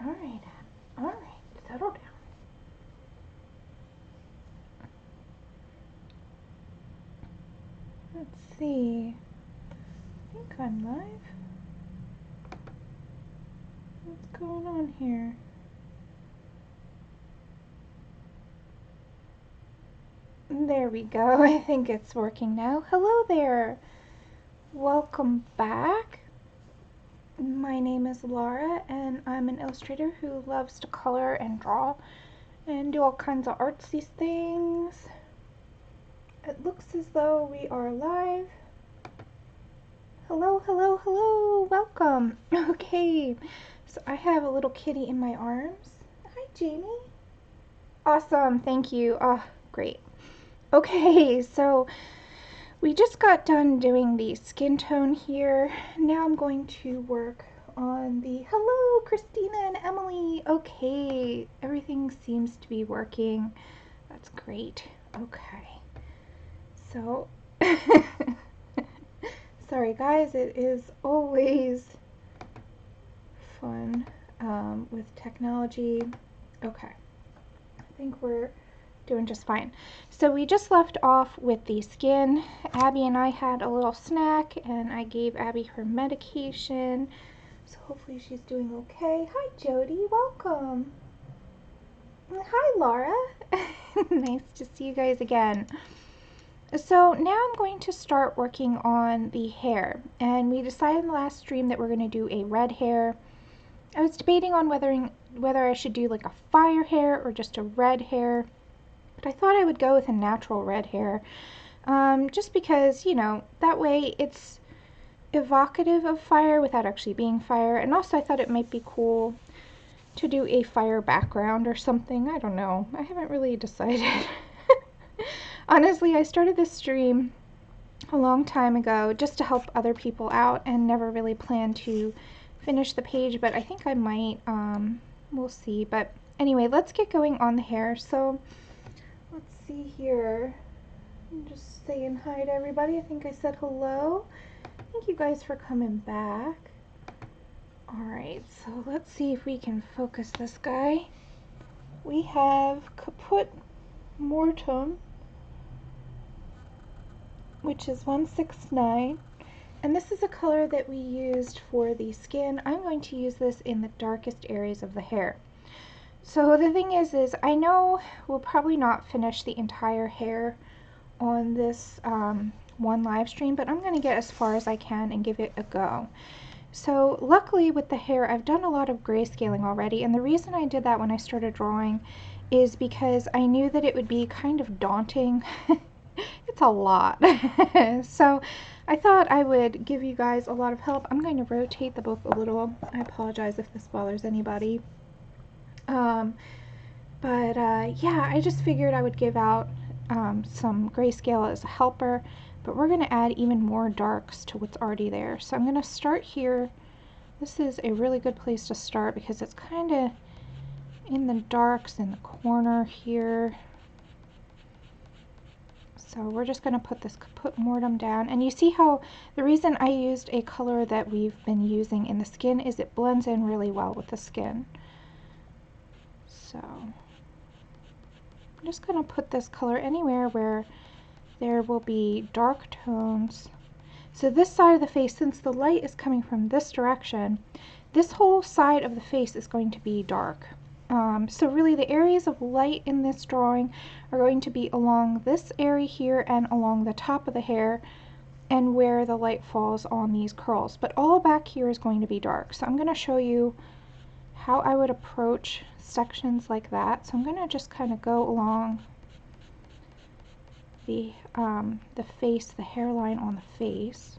Alright, alright, settle down. Let's see. I think I'm live. What's going on here? There we go. I think it's working now. Hello there. Welcome back. My name is Laura, and I'm an illustrator who loves to color and draw and do all kinds of artsy things. It looks as though we are live. Hello, hello, hello. Welcome. Okay. So I have a little kitty in my arms. Hi, Jamie. Awesome. Thank you. Oh, great. Okay, so we just got done doing the skin tone here. Now I'm going to work on the, hello, Christina and Emily. Okay, everything seems to be working. That's great. Okay. So, sorry guys, it is always fun with technology. Okay, I think we're doing just fine. So we just left off with the skin. Abby and I had a little snack and I gave Abby her medication. So hopefully she's doing okay. Hi Jody, welcome. Hi Laura. Nice to see you guys again. So now I'm going to start working on the hair, and we decided in the last stream that we're going to do a red hair. I was debating on whether I should do like a fire hair or just a red hair, but I thought I would go with a natural red hair, just because, you know, that way it's evocative of fire without actually being fire, and also I thought it might be cool to do a fire background or something. I don't know. I haven't really decided. Honestly, I started this stream a long time ago just to help other people out and never really planned to finish the page, but I think I might. We'll see. But anyway, let's get going on the hair. So let's see here. I'm just saying hi to everybody. I think I said hello. Thank you guys for coming back. Alright, so let's see if we can focus this guy. We have Caput Mortem, which is 169, and this is a color that we used for the skin. I'm going to use this in the darkest areas of the hair. So the thing is I know we'll probably not finish the entire hair on this one live stream, but I'm going to get as far as I can and give it a go. So luckily with the hair, I've done a lot of grayscaling already, and the reason I did that when I started drawing is because I knew that it would be kind of daunting. It's a lot. So I thought I would give you guys a lot of help. I'm going to rotate the book a little. I apologize if this bothers anybody. Yeah, I just figured I would give out some grayscale as a helper, but we're going to add even more darks to what's already there. So I'm going to start here. This is a really good place to start because it's kind of in the darks in the corner here. So we're just going to put this Caput Mortem down, and you see how the reason I used a color that we've been using in the skin is it blends in really well with the skin. So I'm just going to put this color anywhere where there will be dark tones. So this side of the face, since the light is coming from this direction, this whole side of the face is going to be dark. So really the areas of light in this drawing are going to be along this area here and along the top of the hair and where the light falls on these curls. But all back here is going to be dark. So I'm going to show you how I would approach sections like that. So I'm going to just kind of go along the face, the hairline on the face.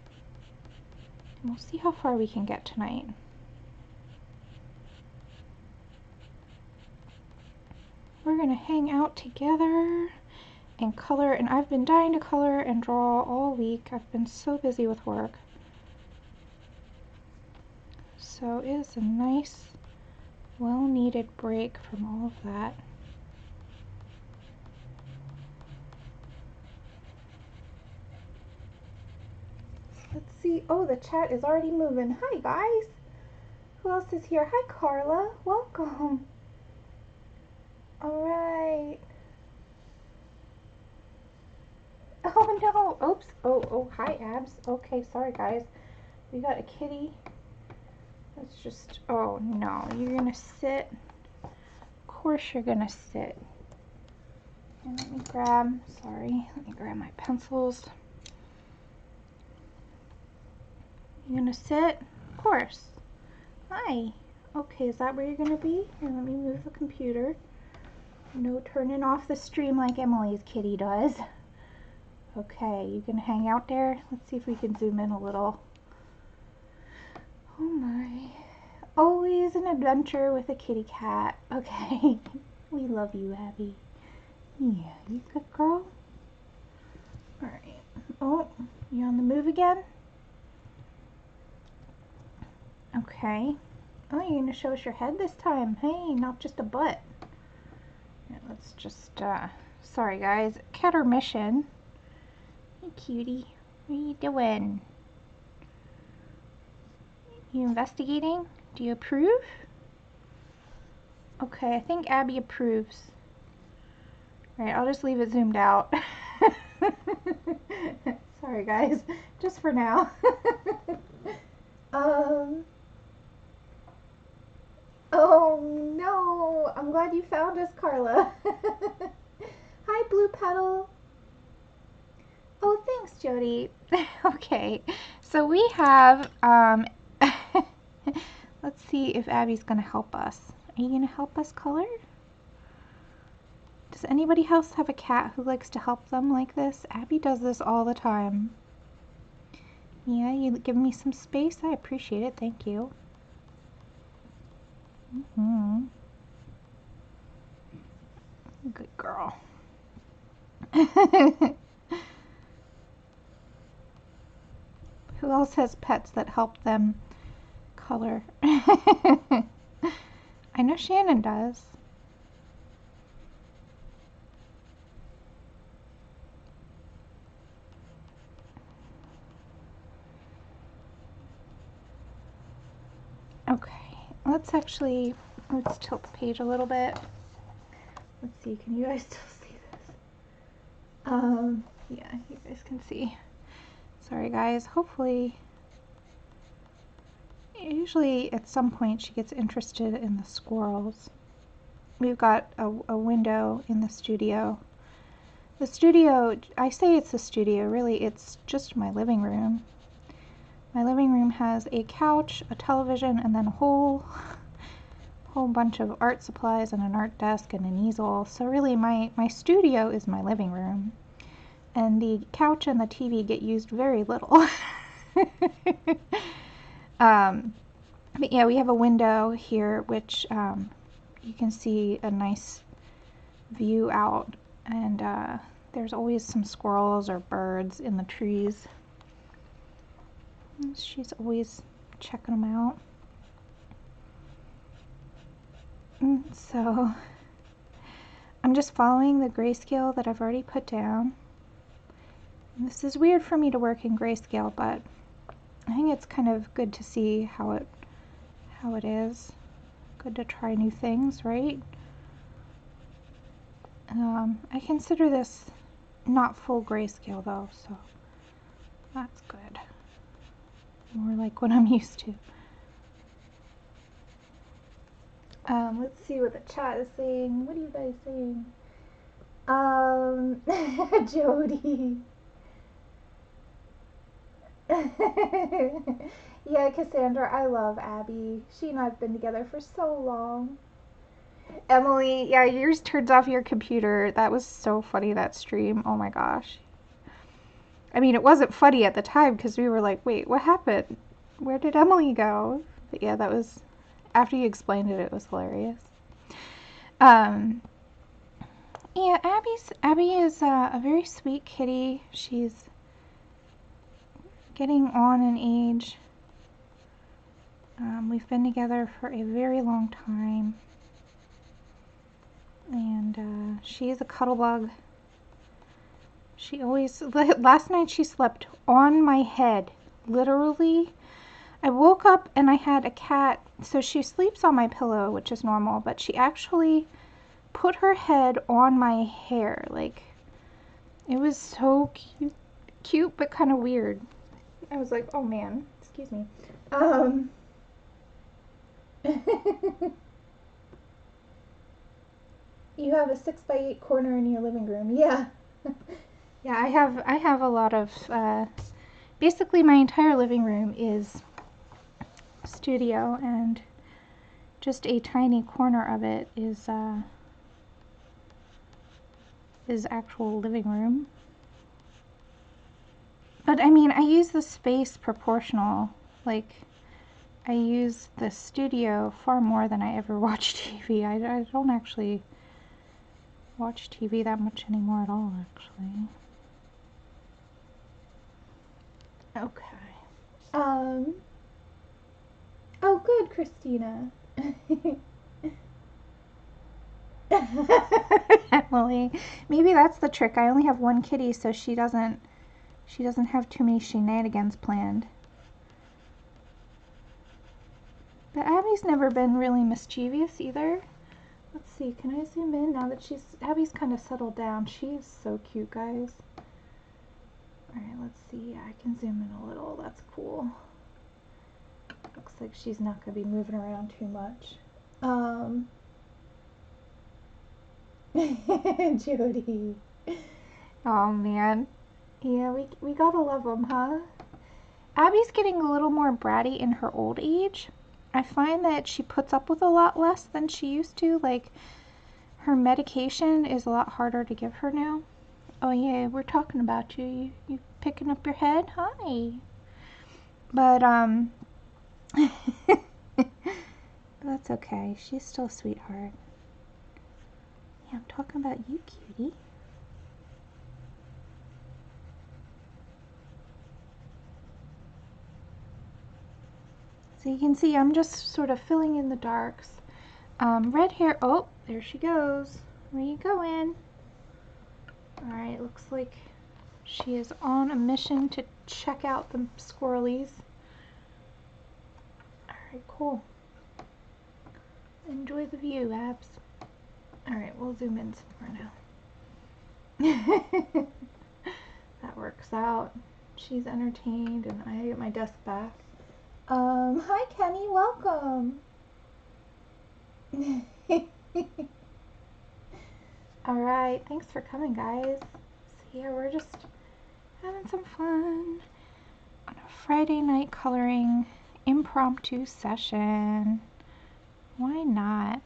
And we'll see how far we can get tonight. We're going to hang out together and color, and I've been dying to color and draw all week. I've been so busy with work. So it is a nice, well-needed break from all of that. Let's see. Oh, the chat is already moving. Hi, guys. Who else is here? Hi, Carla. Welcome. All right. Oh, no. Oops. Oh, hi, Abs. Okay, sorry, guys. We got a kitty. Let's just, oh, no. You're going to sit. Of course you're going to sit. And let me grab my pencils. You gonna sit? Of course. Hi. Okay, is that where you're gonna be? Here, let me move the computer. No turning off the stream like Emily's kitty does. Okay, you can hang out there. Let's see if we can zoom in a little. Oh my. Always an adventure with a kitty cat. Okay. We love you, Abby. Yeah, you good girl? Alright. Oh, you on the move again? Okay. Oh, you're gonna show us your head this time. Hey, not just a butt. Yeah, let's just, sorry guys. Catermission. Hey, cutie. What are you doing? You investigating? Do you approve? Okay, I think Abby approves. Alright, I'll just leave it zoomed out. Sorry guys. Just for now. Oh no, I'm glad you found us, Carla. Hi, Blue Petal. Oh, thanks, Jody. Okay, so we have, let's see if Abby's gonna help us. Are you gonna help us color? Does anybody else have a cat who likes to help them like this? Abby does this all the time. Yeah, you give me some space? I appreciate it, thank you. Good girl. Who else has pets that help them color? I know Shannon does. Okay, let's tilt the page a little bit. Let's see, can you guys still see this? Yeah, you guys can see. Sorry guys, hopefully, usually at some point she gets interested in the squirrels. We've got a window in the studio. The studio, I say it's a studio, really it's just my living room. My living room has a couch, a television, and then a whole bunch of art supplies and an art desk and an easel. So really my studio is my living room. And the couch and the TV get used very little. But yeah, we have a window here which you can see a nice view out, and there's always some squirrels or birds in the trees. She's always checking them out. So I'm just following the grayscale that I've already put down. And this is weird for me to work in grayscale, but I think it's kind of good to see how it is. Good to try new things, right? I consider this not full grayscale though, so that's good. More like what I'm used to. Let's see what the chat is saying. What are you guys saying? Jody. Yeah, Cassandra, I love Abby. She and I have been together for so long. Emily, yeah, yours turns off your computer. That was so funny, that stream. Oh my gosh. I mean, it wasn't funny at the time because we were like, wait, what happened? Where did Emily go? But yeah, that was, after you explained it, it was hilarious. Yeah, Abby is a very sweet kitty. She's getting on in age. We've been together for a very long time. And she is a cuddle bug. She always, last night she slept on my head, literally. I woke up and I had a cat, so she sleeps on my pillow, which is normal, but she actually put her head on my hair. Like, it was so cute but kind of weird. I was like, oh man, excuse me. You have a 6x8 corner in your living room. Yeah. Yeah, I have a lot of basically my entire living room is studio, and just a tiny corner of it is actual living room. But I mean, I use the space proportional. Like, I use the studio far more than I ever watch TV. I don't actually watch TV that much anymore at all, actually. Okay. Oh, good, Christina. Emily, maybe that's the trick. I only have one kitty, so she doesn't have too many shenanigans planned. But Abby's never been really mischievous either. Let's see, can I zoom in now that Abby's kind of settled down? She is so cute, guys. Alright, let's see. I can zoom in a little. That's cool. Looks like she's not going to be moving around too much. Jody. Oh man. Yeah, we gotta love them, huh? Abby's getting a little more bratty in her old age. I find that she puts up with a lot less than she used to. Like, her medication is a lot harder to give her now. Oh yeah, we're talking about you. You picking up your head? Hi. But that's okay. She's still a sweetheart. Yeah, I'm talking about you, cutie. So you can see I'm just sort of filling in the darks. Red hair. Oh, there she goes. Where you going? Alright, looks like she is on a mission to check out the squirrelies. Alright, cool. Enjoy the view, Abs. Alright, we'll zoom in some more now. That works out. She's entertained and I get my desk back. Hi Kenny, welcome. Alright, thanks for coming, guys. So yeah, we're just having some fun on a Friday night coloring impromptu session. Why not?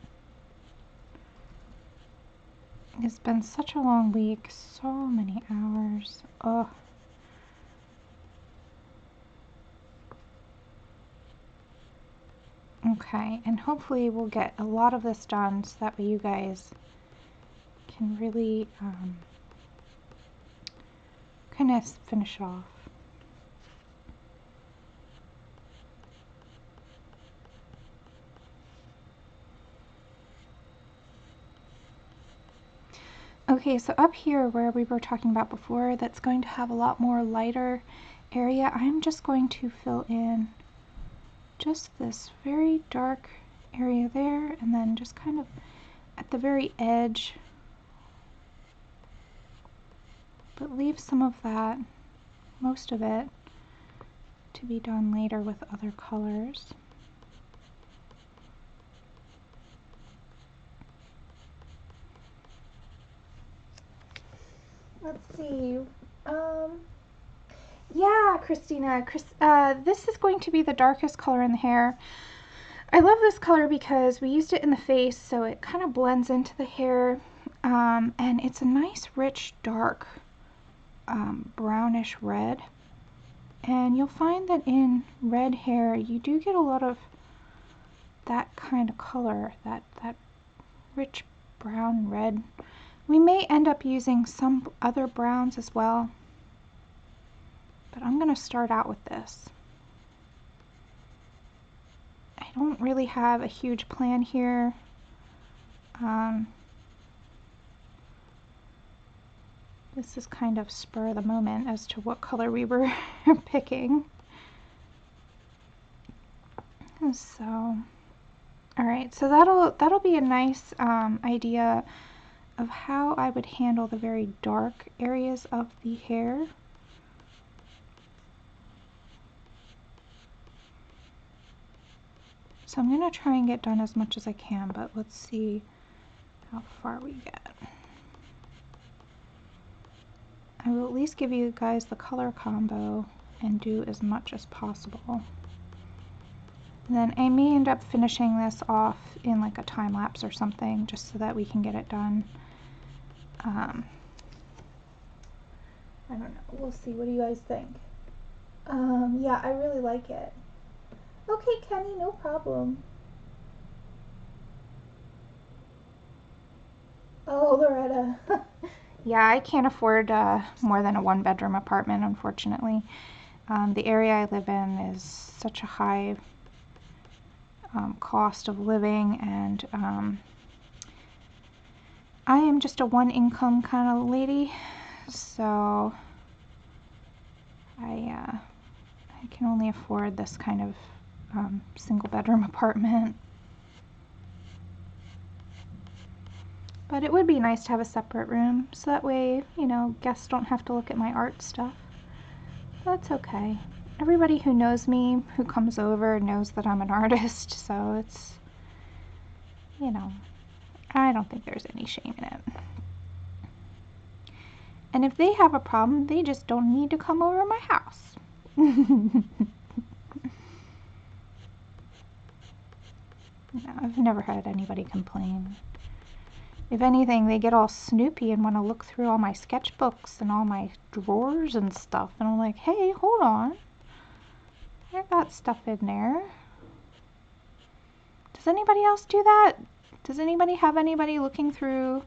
It's been such a long week, so many hours. Ugh. Okay, and hopefully we'll get a lot of this done so that way you guys can really kind of finish off. Okay, so up here where we were talking about before, that's going to have a lot more lighter area, I'm just going to fill in just this very dark area there, and then just kind of at the very edge, but leave some of that, most of it, to be done later with other colors. Let's see. Yeah, Christina. This is going to be the darkest color in the hair. I love this color because we used it in the face, so it kind of blends into the hair, and it's a nice, rich, dark, brownish red. And you'll find that in red hair, you do get a lot of that kind of color, that rich brown red. We may end up using some other browns as well, but I'm going to start out with this. I don't really have a huge plan here. This is kind of spur of the moment as to what color we were picking. So, all right, so that'll be a nice idea of how I would handle the very dark areas of the hair. So I'm going to try and get done as much as I can, but let's see how far we get. I will at least give you guys the color combo and do as much as possible. And then I may end up finishing this off in like a time lapse or something, just so that we can get it done. I don't know. We'll see. What do you guys think? Yeah, I really like it. Okay, Kenny, no problem. Oh, Loretta. Yeah, I can't afford more than a one-bedroom apartment, unfortunately. The area I live in is such a high cost of living, and I am just a one-income kind of lady, so I can only afford this kind of single-bedroom apartment. But it would be nice to have a separate room, so that way, you know, guests don't have to look at my art stuff. That's okay. Everybody who knows me, who comes over, knows that I'm an artist, so it's, you know, I don't think there's any shame in it. And if they have a problem, they just don't need to come over to my house. No, I've never had anybody complain. If anything, they get all snoopy and want to look through all my sketchbooks and all my drawers and stuff. And I'm like, hey, hold on. I got stuff in there. Does anybody else do that? Does anybody have anybody looking through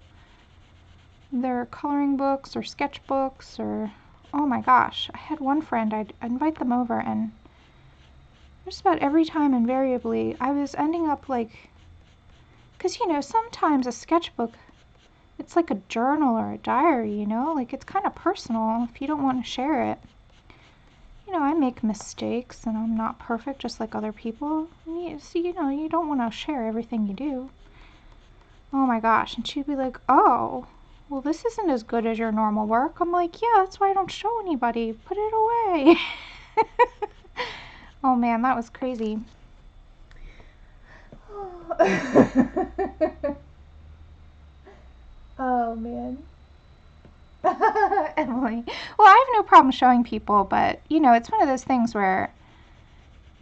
their coloring books or sketchbooks? Or, oh my gosh, I had one friend, I'd invite them over, and just about every time, invariably, I was ending up like, because, you know, sometimes a sketchbook, it's like a journal or a diary, you know, like it's kind of personal if you don't want to share it. You know, I make mistakes and I'm not perfect just like other people. So, you know, you don't want to share everything you do. Oh my gosh. And she'd be like, oh, well, this isn't as good as your normal work. I'm like, yeah, that's why I don't show anybody. Put it away. Oh man, that was crazy. Oh man. Emily. Well, I have no problem showing people, but you know, it's one of those things where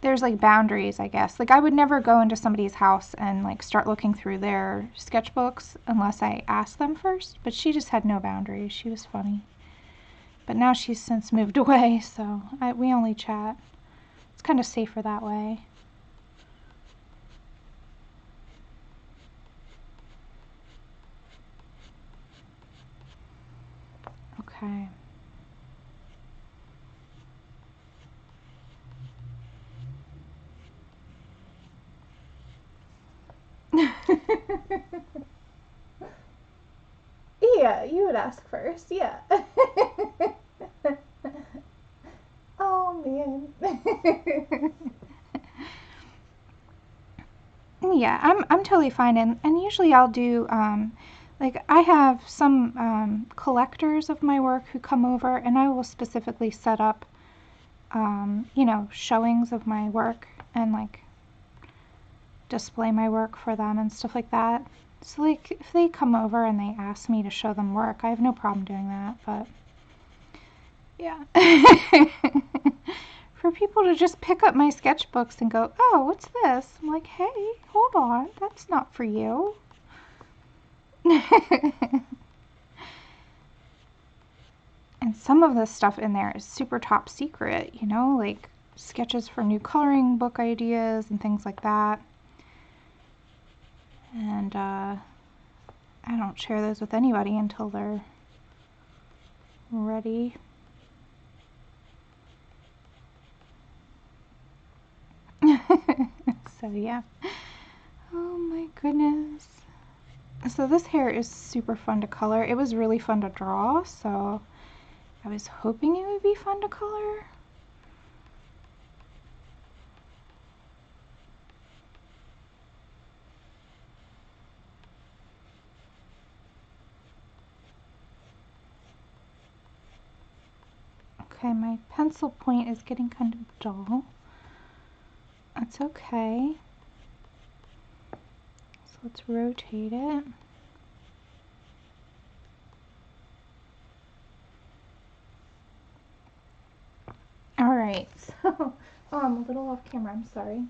there's like boundaries, I guess. Like I would never go into somebody's house and like start looking through their sketchbooks unless I asked them first, but she just had no boundaries. She was funny. But now she's since moved away, so we only chat. It's kind of safer that way. Okay. Yeah, you would ask first, yeah. Oh man. Yeah, I'm totally fine, and usually I'll do like I have some collectors of my work who come over, and I will specifically set up you know, showings of my work and like display my work for them and stuff like that. So like if they come over and they ask me to show them work, I have no problem doing that, but yeah. For people to just pick up my sketchbooks and go, oh, what's this? I'm like, hey, hold on, that's not for you. And some of the stuff in there is super top secret, you know, like sketches for new coloring book ideas and things like that. And I don't share those with anybody until they're ready. So yeah. Oh my goodness. So this hair is super fun to color. It was really fun to draw, so I was hoping it would be fun to color. Okay, my pencil point is getting kind of dull. That's okay. So let's rotate it. Alright, so I'm a little off camera, I'm sorry.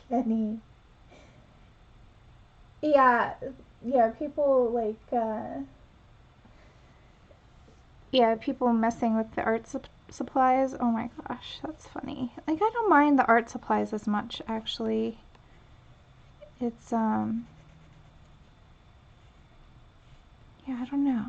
Kenny. Yeah, people like, yeah, people messing with the art supplies. Oh my gosh, that's funny. Like, I don't mind the art supplies as much, actually. It's, yeah, I don't know.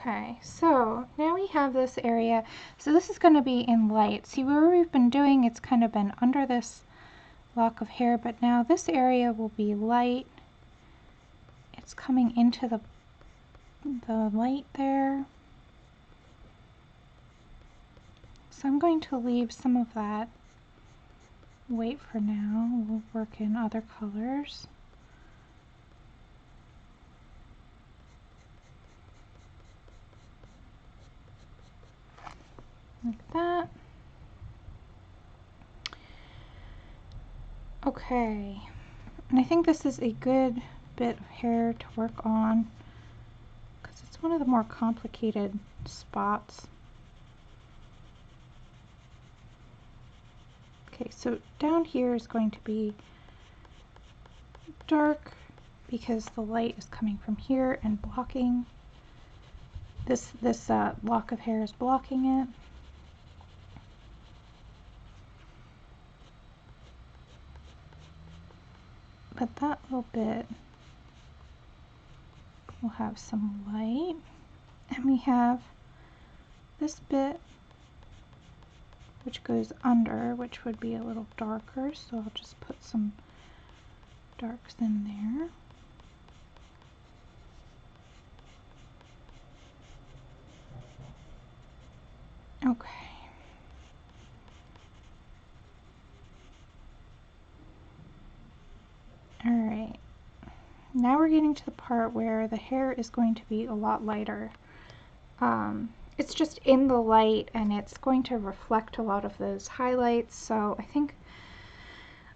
Okay, so now we have this area. So this is going to be in light. See, where we've been doing, it's kind of been under this lock of hair, but now this area will be light. It's coming into the light there. So I'm going to leave some of that white for now. We'll work in other colors. Like that. Okay, and I think this is a good bit of hair to work on because it's one of the more complicated spots. Okay, so down here is going to be dark because the light is coming from here and blocking. This lock of hair is blocking it. But that little bit will have some light. And we have this bit which goes under, which would be a little darker, so I'll just put some darks in there. Okay. Alright. Now we're getting to the part where the hair is going to be a lot lighter. It's just in the light and it's going to reflect a lot of those highlights, so I think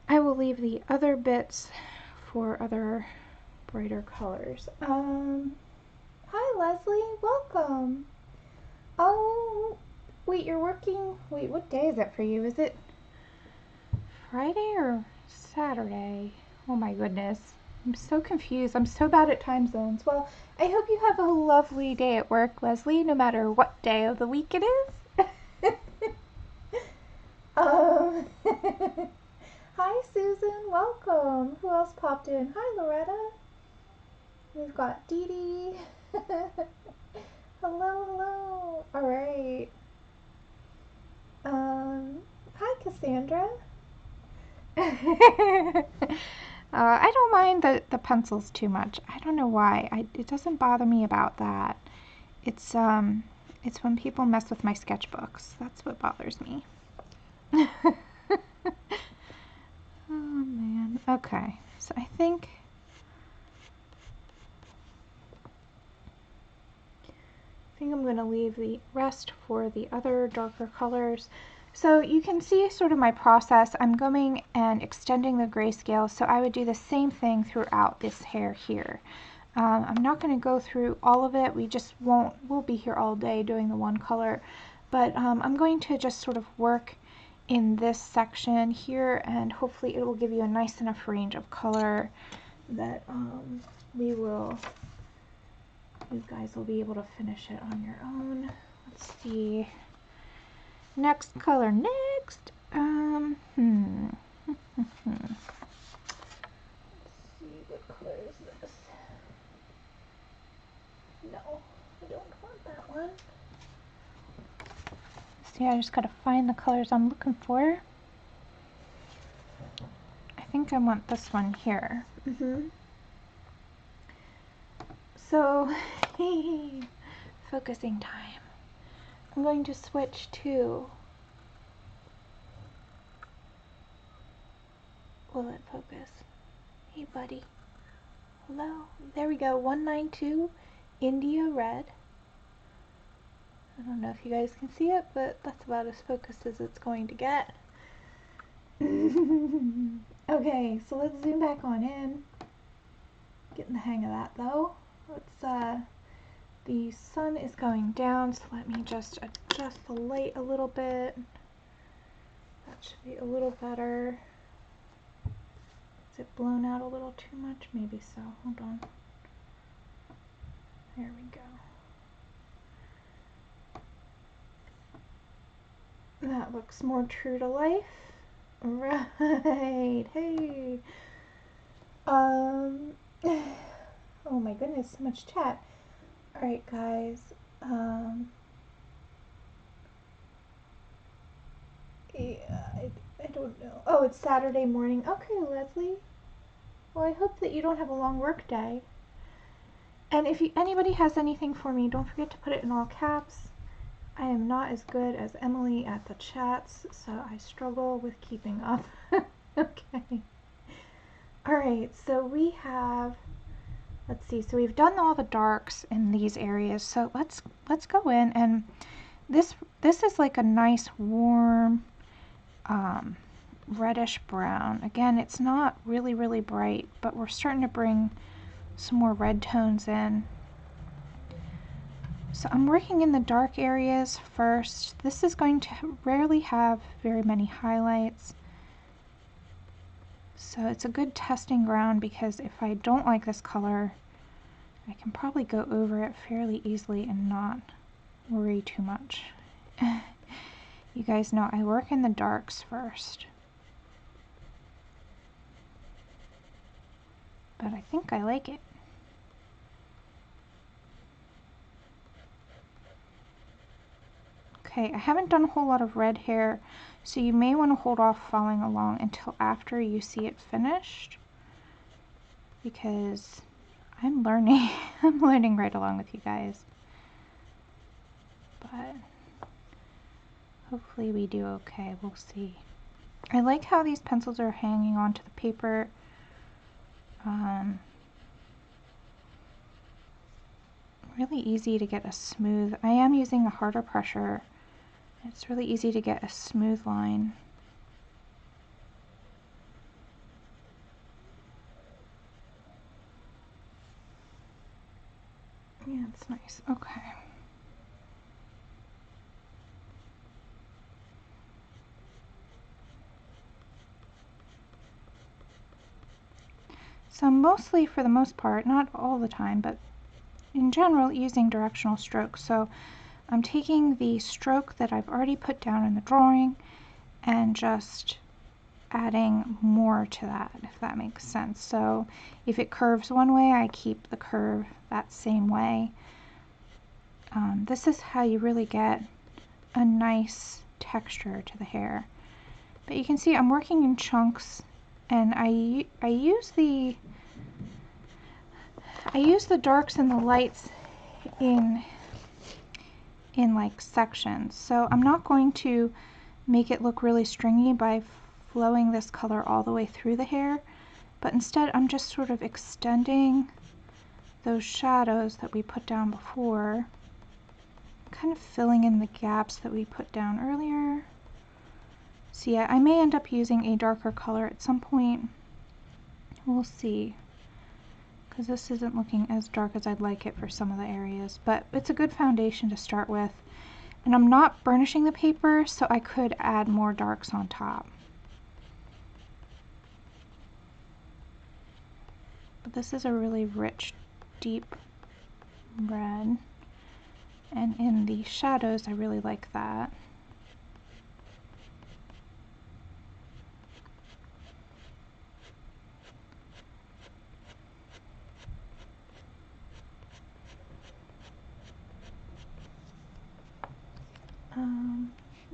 I will leave the other bits for other brighter colors. Hi Leslie, welcome. Oh, wait, you're working, wait, what day is it for you? Is it Friday or Saturday? Oh my goodness, I'm so confused. I'm so bad at time zones. Well, I hope you have a lovely day at work, Leslie, no matter what day of the week it is. Hi Susan, welcome. Who else popped in? Hi Loretta. We've got Dee Dee. Hello, hello. All right. Hi Cassandra. I don't mind the pencils too much. I don't know why. It doesn't bother me about that. It's when people mess with my sketchbooks. That's what bothers me. Oh man. Okay. So I think I'm going to leave the rest for the other darker colors. So you can see sort of my process. I'm going and extending the grayscale, so I would do the same thing throughout this hair here. I'm not going to go through all of it. We'll be here all day doing the one color, but I'm going to just sort of work in this section here, and hopefully it will give you a nice enough range of color that you guys will be able to finish it on your own. Let's see. Next color next. Let's see, what color is this? No, I don't want that one. See, I just gotta find the colors I'm looking for. I think I want this one here. So, focusing time. I'm going to switch to Will it focus? Hey, buddy. Hello. There we go. 192 India Red. I don't know if you guys can see it, but that's about as focused as it's going to get. Okay, so let's zoom back on in. Getting the hang of that though. Let's the sun is going down, so let me just adjust the light a little bit. That should be a little better. Is it blown out a little too much? Maybe so. Hold on. There we go. That looks more true to life. Right. Hey. Oh my goodness, so much chat. Alright guys. Yeah, I don't know. Oh, it's Saturday morning. Okay, Leslie. Well, I hope that you don't have a long work day. And if anybody has anything for me, don't forget to put it in all caps. I am not as good as Emily at the chats, so I struggle with keeping up. Okay. Alright, so we have, let's see, so we've done all the darks in these areas, so let's go in, and this is like a nice warm reddish brown. Again, it's not really bright, but we're starting to bring some more red tones in. So I'm working in the dark areas first. This is going to rarely have very many highlights. So it's a good testing ground, because if I don't like this color, I can probably go over it fairly easily and not worry too much. You guys know I work in the darks first. But I think I like it. Okay, I haven't done a whole lot of red hair, so you may want to hold off following along until after you see it finished, because I'm learning. I'm learning right along with you guys. But hopefully we do okay. We'll see. I like how these pencils are hanging onto the paper. Really easy to get a smooth. I am using a harder pressure. It's really easy to get a smooth line. Yeah, it's nice. Okay. So mostly, for the most part, not all the time, but in general, using directional strokes. So I'm taking the stroke that I've already put down in the drawing and just adding more to that, if that makes sense. So if it curves one way, I keep the curve that same way. This is how you really get a nice texture to the hair. But you can see I'm working in chunks, and I use the darks and the lights in like sections. So I'm not going to make it look really stringy by flowing this color all the way through the hair, but instead I'm just sort of extending those shadows that we put down before, kind of filling in the gaps that we put down earlier. So yeah, I may end up using a darker color at some point. We'll see, because this isn't looking as dark as I'd like it for some of the areas, but it's a good foundation to start with. And I'm not burnishing the paper, so I could add more darks on top. But this is a really rich, deep red. And in the shadows, I really like that.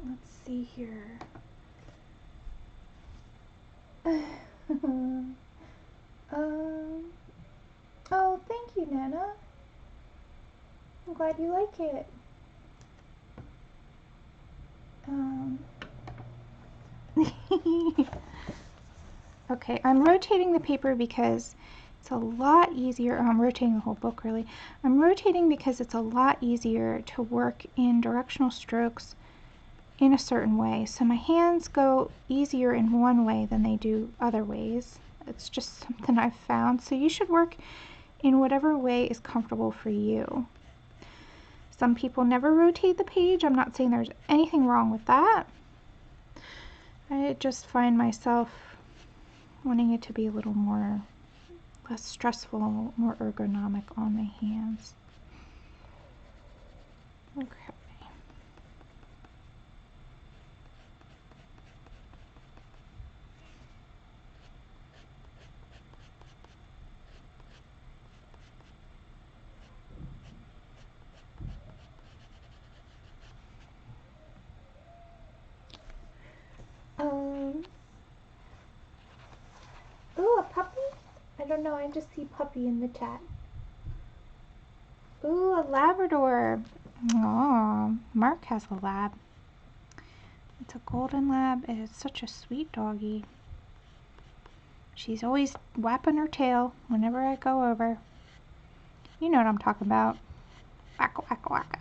Let's see here. Oh, thank you, Nana. I'm glad you like it. Okay, I'm rotating the paper because it's a lot easier. I'm rotating the whole book really. I'm rotating because it's a lot easier to work in directional strokes in a certain way. So my hands go easier in one way than they do other ways. It's just something I've found. So you should work in whatever way is comfortable for you. Some people never rotate the page. I'm not saying there's anything wrong with that. I just find myself wanting it to be a little more, less stressful, more ergonomic on my hands. Okay. Ooh, a puppy? I don't know, I just see puppy in the chat. Ooh, a Labrador. Oh, Mark has a lab. It's a golden lab. It is such a sweet doggy. She's always whapping her tail whenever I go over. You know what I'm talking about. Wacka, wacka, wacka.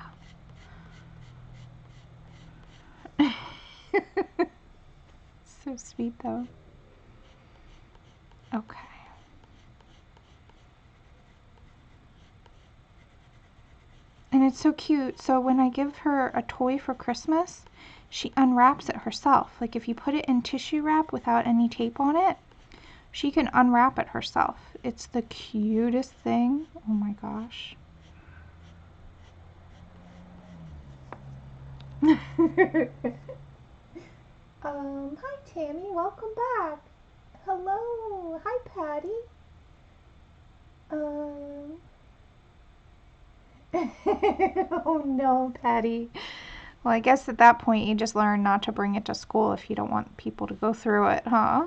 So sweet though. Okay. And it's so cute. So when I give her a toy for Christmas, she unwraps it herself. Like if you put it in tissue wrap without any tape on it, she can unwrap it herself. It's the cutest thing. Oh my gosh. Hi Tammy, welcome back. Hello. Hi Patty. Oh no, Patty. Well, I guess at that point you just learn not to bring it to school if you don't want people to go through it, huh?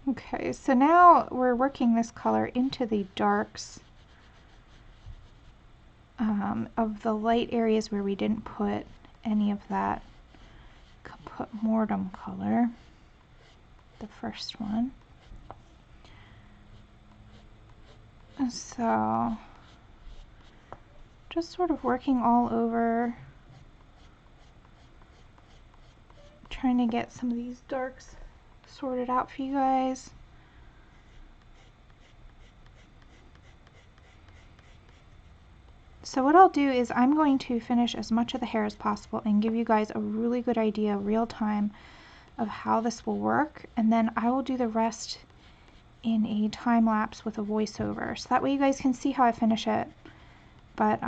Okay, so now we're working this color into the darks of the light areas where we didn't put any of that Caput Mortem color, the first one. So just sort of working all over, trying to get some of these darks sorted out for you guys. So what I'll do is I'm going to finish as much of the hair as possible and give you guys a really good idea real time of how this will work, and then I will do the rest in a time lapse with a voiceover, so that way you guys can see how I finish it, but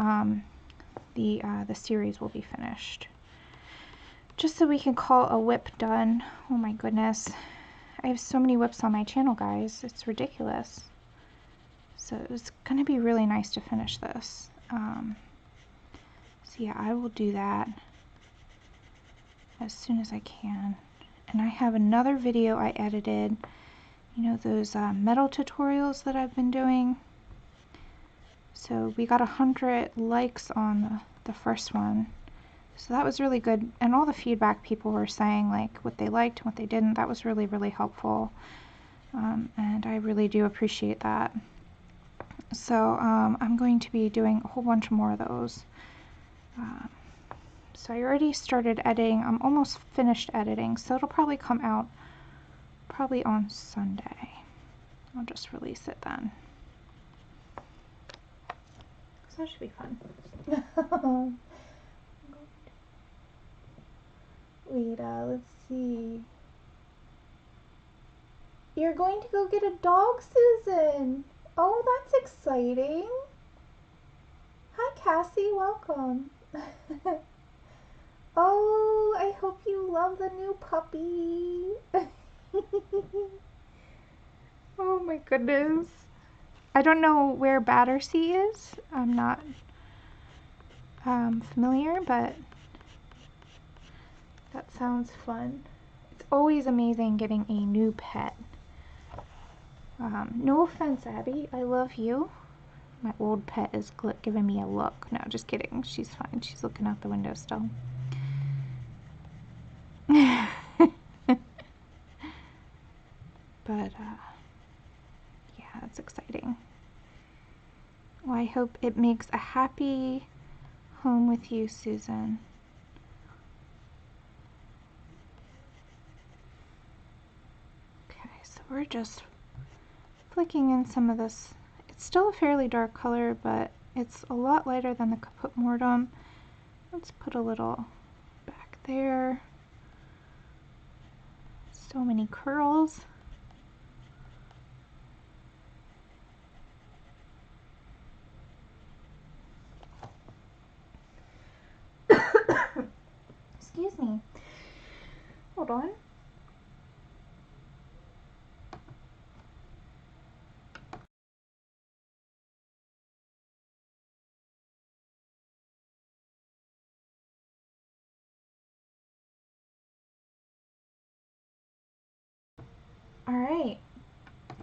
the series will be finished. Just so we can call a whip done. Oh my goodness, I have so many whips on my channel, guys, it's ridiculous. So it's gonna be really nice to finish this. So yeah, I will do that as soon as I can. And I have another video I edited, you know, those metal tutorials that I've been doing. So we got 100 likes on the first one. So that was really good. And all the feedback people were saying, like what they liked and what they didn't, that was really, really helpful. And I really do appreciate that. So I'm going to be doing a whole bunch more of those. So I already started editing. I'm almost finished editing, so it'll probably come out probably on Sunday. I'll just release it then. So that should be fun. Wait, let's see. You're going to go get a dog, Susan. Oh, that's exciting. Hi, Cassie. Welcome. Oh, I hope you love the new puppy. Oh my goodness. I don't know where Battersea is. I'm not familiar, but that sounds fun. It's always amazing getting a new pet. No offense, Abby. I love you. My old pet is giving me a look. No, just kidding. She's fine. She's looking out the window still. That's exciting. Well, I hope it makes a happy home with you, Susan. Okay, so we're just flicking in some of this. It's still a fairly dark color, but it's a lot lighter than the Caput Mortem. Let's put a little back there. So many curls. Excuse me. Hold on. All right.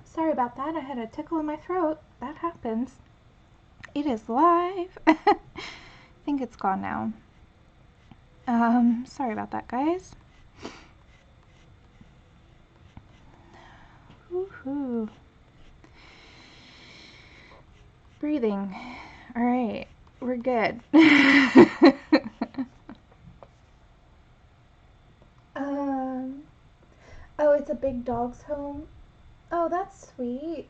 Sorry about that. I had a tickle in my throat. That happens. It is live. I think it's gone now. Sorry about that, guys. Woohoo. Breathing. All right, we're good. Oh, it's a big dog's home. Oh, that's sweet.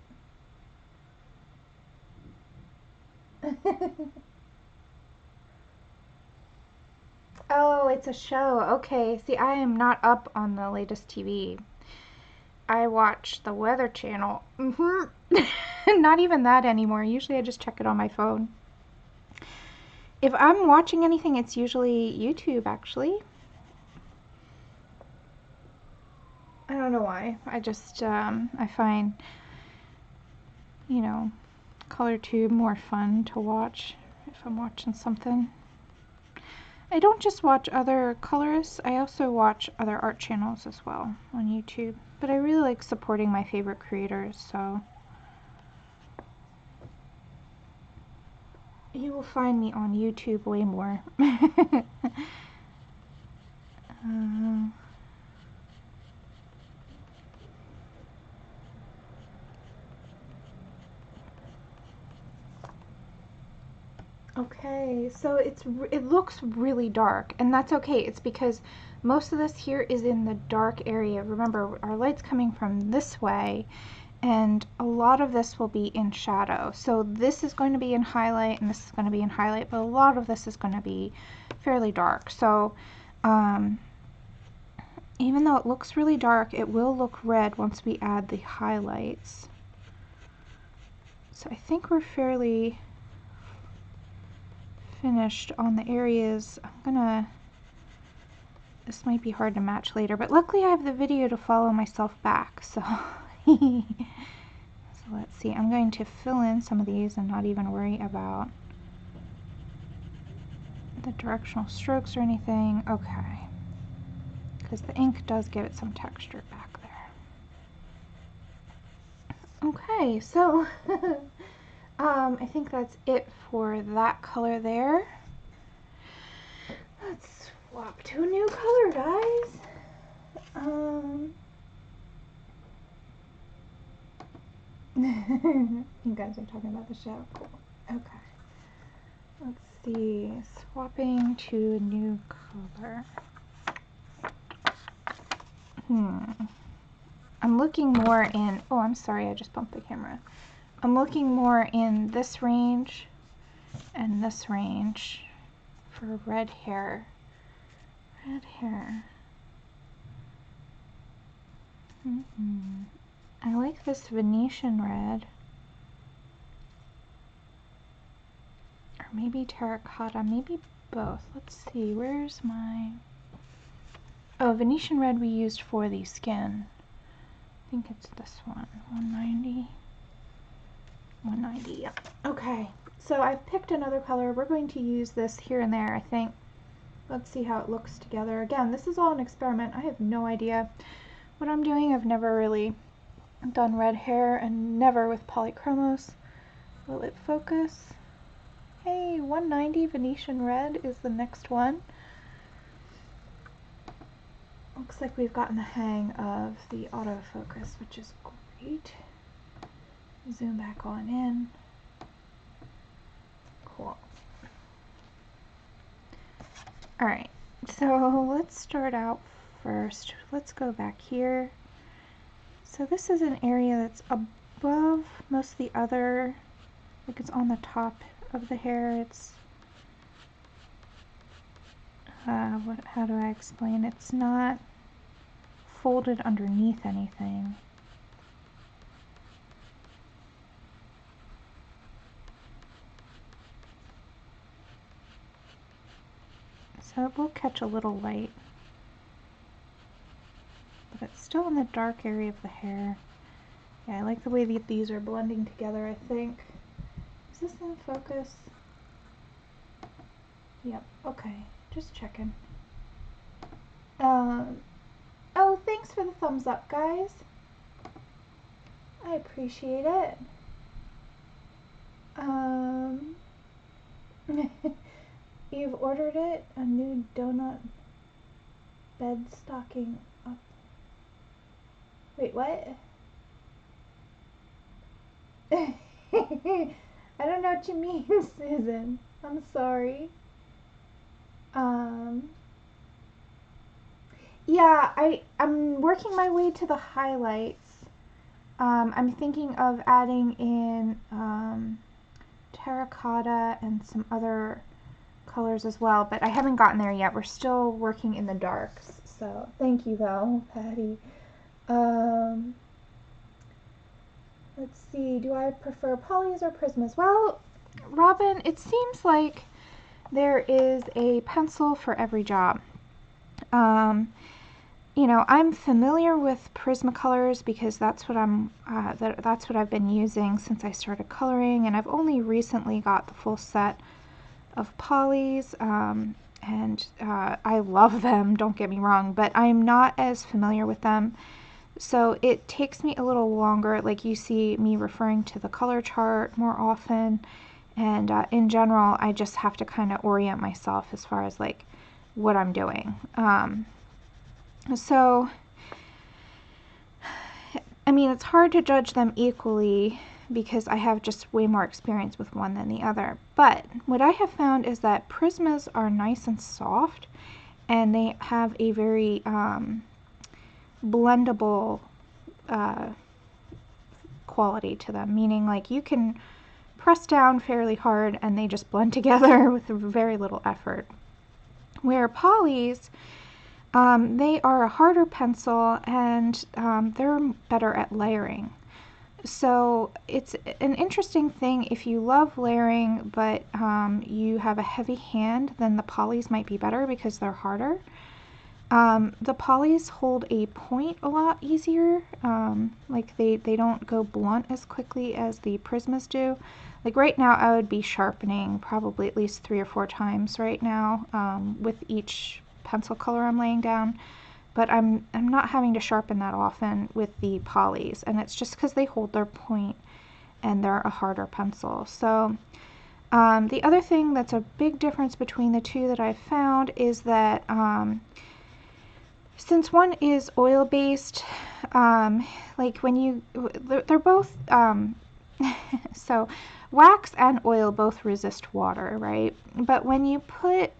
Oh, it's a show. Okay, see, I am not up on the latest TV. I watch the Weather Channel. Not even that anymore. Usually I just check it on my phone. If I'm watching anything, it's usually YouTube, actually. I don't know why. I just, I find, you know, ColorTube more fun to watch if I'm watching something. I don't just watch other colorists, I also watch other art channels as well on YouTube. But I really like supporting my favorite creators, so you will find me on YouTube way more. Okay, so it looks really dark, and that's okay. It's because most of this here is in the dark area. Remember, our light's coming from this way, and a lot of this will be in shadow. So this is going to be in highlight, and this is going to be in highlight, but a lot of this is going to be fairly dark. So even though it looks really dark, it will look red once we add the highlights. So I think we're fairly finished on the areas. This might be hard to match later, but luckily I have the video to follow myself back, so so let's see. I'm going to fill in some of these and not even worry about the directional strokes or anything. Okay, because the ink does give it some texture back there. Okay, so I think that's it for that color there. Let's swap to a new color, guys. You guys are talking about the show. Cool. Okay. Let's see. Swapping to a new color. I'm looking more in... Oh, I'm sorry. I just bumped the camera. I'm looking more in this range and this range for red hair. Red hair. I like this Venetian red. Or maybe terracotta, maybe both. Let's see, where's my... Oh, Venetian red we used for the skin. I think it's this one, 190. 190, yeah. Okay, so I've picked another color. We're going to use this here and there, I think. Let's see how it looks together. Again, this is all an experiment. I have no idea what I'm doing. I've never really done red hair, and never with Polychromos. Will it focus? Hey, 190 Venetian red is the next one. Looks like we've gotten the hang of the autofocus, which is great. Zoom back on in. Cool. Alright, so let's start out first. Let's go back here. So this is an area that's above most of the other, like it's on the top of the hair. It's, how do I explain? It's not folded underneath anything. So it will catch a little light, but it's still in the dark area of the hair. Yeah, I like the way that these are blending together, I think. Is this in focus? Yep, okay, just checking. Oh, thanks for the thumbs up, guys. I appreciate it. You've ordered it? A new donut bed stocking up. Wait, what? I don't know what you mean, Susan. I'm sorry. Yeah, I'm working my way to the highlights. I'm thinking of adding in terracotta and some other colors as well, but I haven't gotten there yet. We're still working in the darks. So thank you though, Patty. Let's see, do I prefer polys or Prismas? Well, Robin, it seems like there is a pencil for every job. You know, I'm familiar with Prismacolors because that's what that's what I've been using since I started coloring, and I've only recently got the full set of polys, and I love them, don't get me wrong, but I'm not as familiar with them. So it takes me a little longer, like you see me referring to the color chart more often, and in general I just have to kind of orient myself as far as like what I'm doing. So I mean, it's hard to judge them equally because I have just way more experience with one than the other, but what I have found is that Prismas are nice and soft, and they have a very blendable quality to them, meaning like you can press down fairly hard and they just blend together with very little effort. Where polys, they are a harder pencil, and they're better at layering. So it's an interesting thing. If you love layering but you have a heavy hand, then the polys might be better because they're harder. The polys hold a point a lot easier, like they don't go blunt as quickly as the Prismas do. Like right now I would be sharpening probably at least 3 or 4 times right now with each pencil color I'm laying down, but I'm not having to sharpen that often with the polys, and it's just because they hold their point and they're a harder pencil. So the other thing that's a big difference between the two that I've found is that since one is oil based, like when you, they're both, so wax and oil both resist water, right? But when you put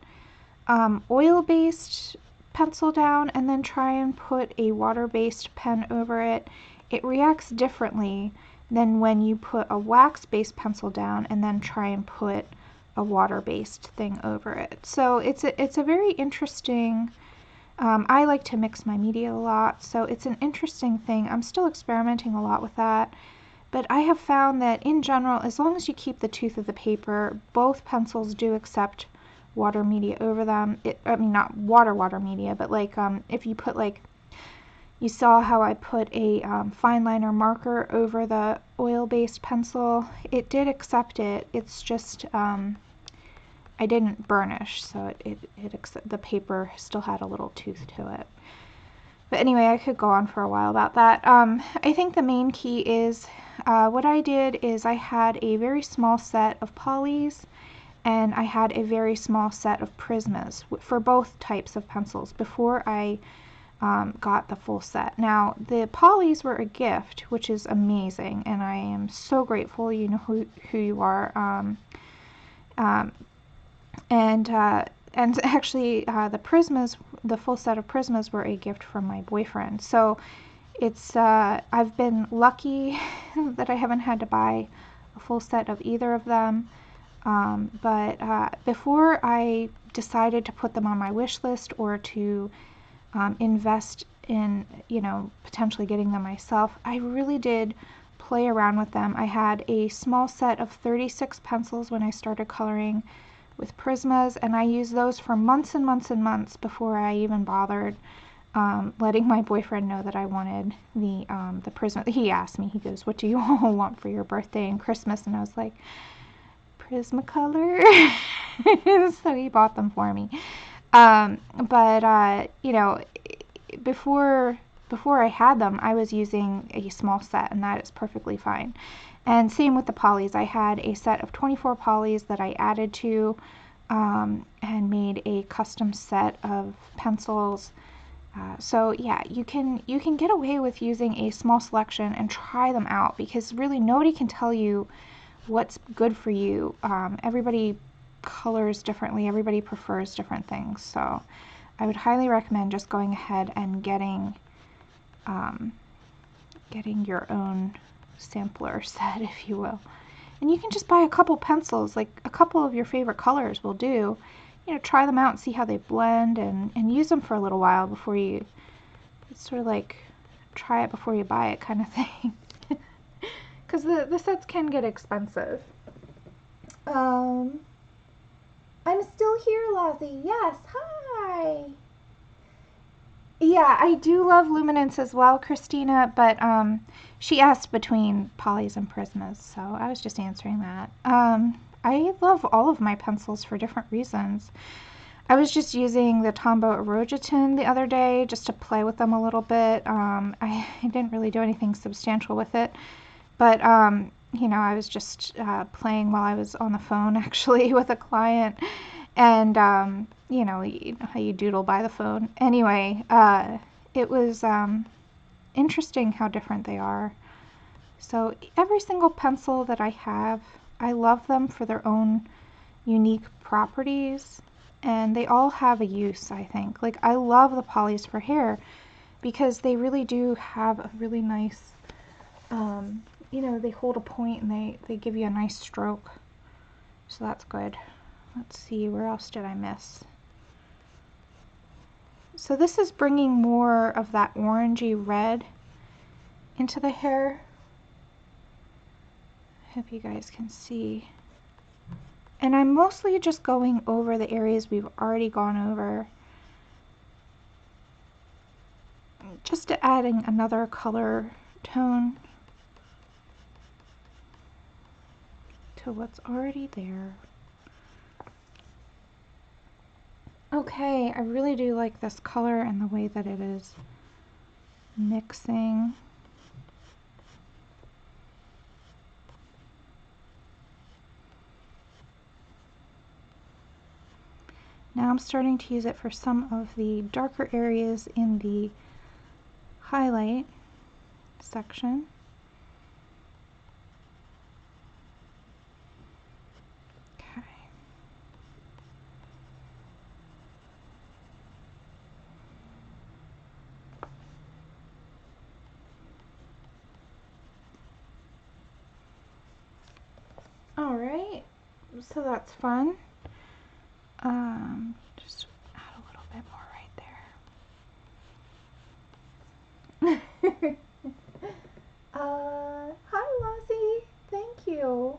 oil based pencil down and then try and put a water based pen over it, it reacts differently than when you put a wax based pencil down and then try and put a water based thing over it. So it's a very interesting, I like to mix my media a lot, so it's an interesting thing. I'm still experimenting a lot with that, but I have found that in general, as long as you keep the tooth of the paper, both pencils do accept water media over them. I mean, not water media, but like if you put, like, you saw how I put a fine liner marker over the oil-based pencil, it did accept it. It's just I didn't burnish, so the paper still had a little tooth to it. But anyway, I could go on for a while about that. I think the main key is what I did is I had a very small set of polys, and I had a very small set of Prismas for both types of pencils before I got the full set. Now, the polys were a gift, which is amazing, and I am so grateful. You know who you are. And actually, the Prismas, the full set of Prismas, were a gift from my boyfriend. So it's I've been lucky that I haven't had to buy a full set of either of them. But before I decided to put them on my wish list or to invest in, you know, potentially getting them myself, I really did play around with them. I had a small set of 36 pencils when I started coloring with Prismas, and I used those for months and months and months before I even bothered letting my boyfriend know that I wanted the Prisma. He asked me, he goes, "What do you all want for your birthday and Christmas?" And I was like, Prismacolor. So he bought them for me. But you know, before I had them, I was using a small set, and that is perfectly fine. And same with the polys. I had a set of 24 polys that I added to and made a custom set of pencils. So yeah, you can get away with using a small selection and try them out, because really nobody can tell you what's good for you. Everybody colors differently. Everybody prefers different things. So I would highly recommend just going ahead and getting your own sampler set, if you will. And you can just buy a couple pencils, like a couple of your favorite colors will do. You know, try them out and see how they blend, and use them for a little while before you, it's sort of like try it before you buy it kind of thing. Because the sets can get expensive. I'm still here, Lozzie. Yes, hi. Yeah, I do love luminance as well, Christina, but she asked between polys and Prismas, so I was just answering that. I love all of my pencils for different reasons. I was just using the Tombow Erogeton the other day just to play with them a little bit. I didn't really do anything substantial with it, but you know, I was just playing while I was on the phone actually with a client, and you know how you doodle by the phone. Anyway, it was interesting how different they are. So every single pencil that I have, I love them for their own unique properties, and they all have a use, I think. Like, I love the polys for hair because they really do have a really nice, you know, they hold a point and they give you a nice stroke. So that's good. Let's see, where else did I miss? So this is bringing more of that orangey red into the hair. I hope you guys can see. And I'm mostly just going over the areas we've already gone over, just to adding another color tone to what's already there. Okay, I really do like this color and the way that it is mixing. Now I'm starting to use it for some of the darker areas in the highlight section. Okay. All right, so that's fun. Just add a little bit more right there. Hi, Lozzie. Thank you.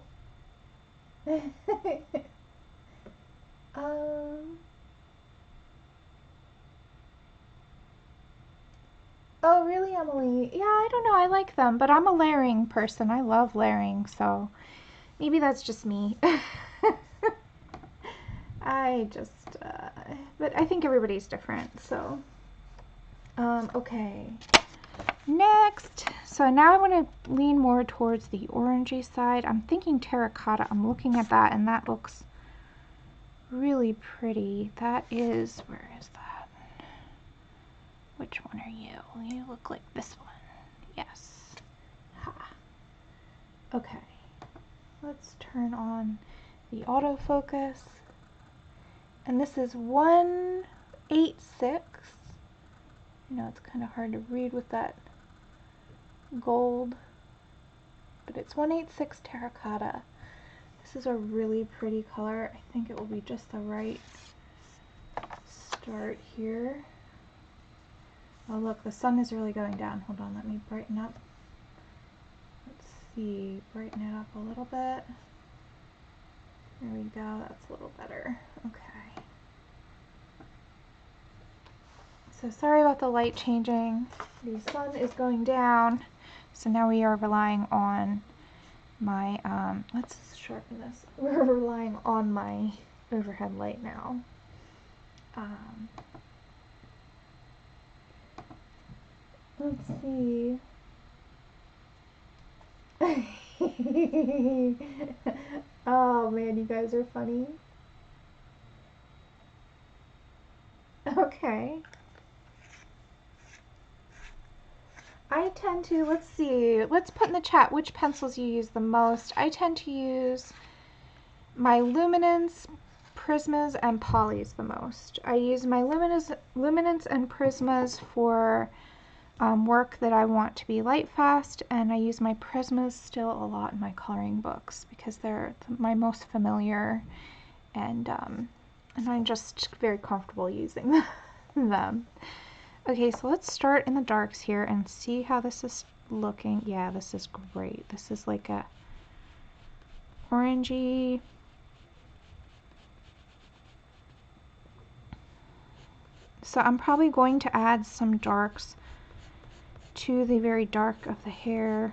Oh, really, Emily? Yeah, I don't know. I like them, but I'm a layering person. I love layering, so maybe that's just me. But I think everybody's different, so. Okay. Next. So now I want to lean more towards the orangey side. I'm thinking terracotta. I'm looking at that, and that looks really pretty. That is, where is that? Which one are you? You look like this one. Yes. Ha. Okay. Let's turn on the autofocus. And this is 186. You know, it's kind of hard to read with that gold, but it's 186 terracotta. This is a really pretty color. I think it will be just the right start here. Oh look, the sun is really going down. Hold on, let me brighten up. Let's see, brighten it up a little bit. There we go, that's a little better. Okay. So sorry about the light changing. The sun is going down, so now we are relying on my, let's sharpen this. We're relying on my overhead light now. Let's see. Oh man, you guys are funny. Okay. I tend to, let's see, let's put in the chat which pencils you use the most. I tend to use my Luminance, Prismas, and Polys the most. I use my Luminance and Prismas for work that I want to be light fast, and I use my Prismas still a lot in my coloring books because they're my most familiar, and I'm just very comfortable using them. Okay, so let's start in the darks here and see how this is looking. Yeah, this is great. This is like a orangey. So I'm probably going to add some darks to the very dark of the hair.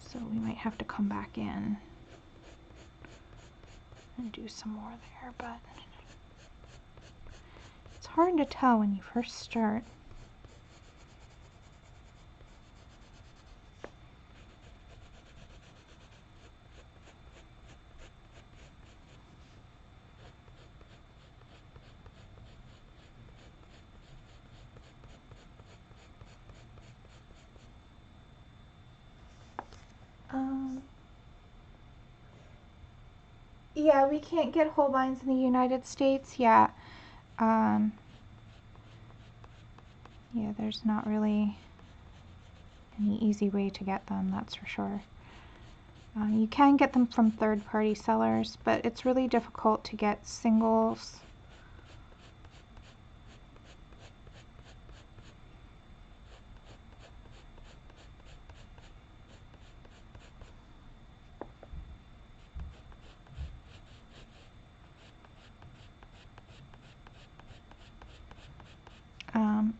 So we might have to come back in and do some more there, but it's hard to tell when you first start. Yeah, we can't get Holbeins in the United States. Yeah. Yeah, there's not really any easy way to get them, that's for sure. You can get them from third-party sellers, but it's really difficult to get singles.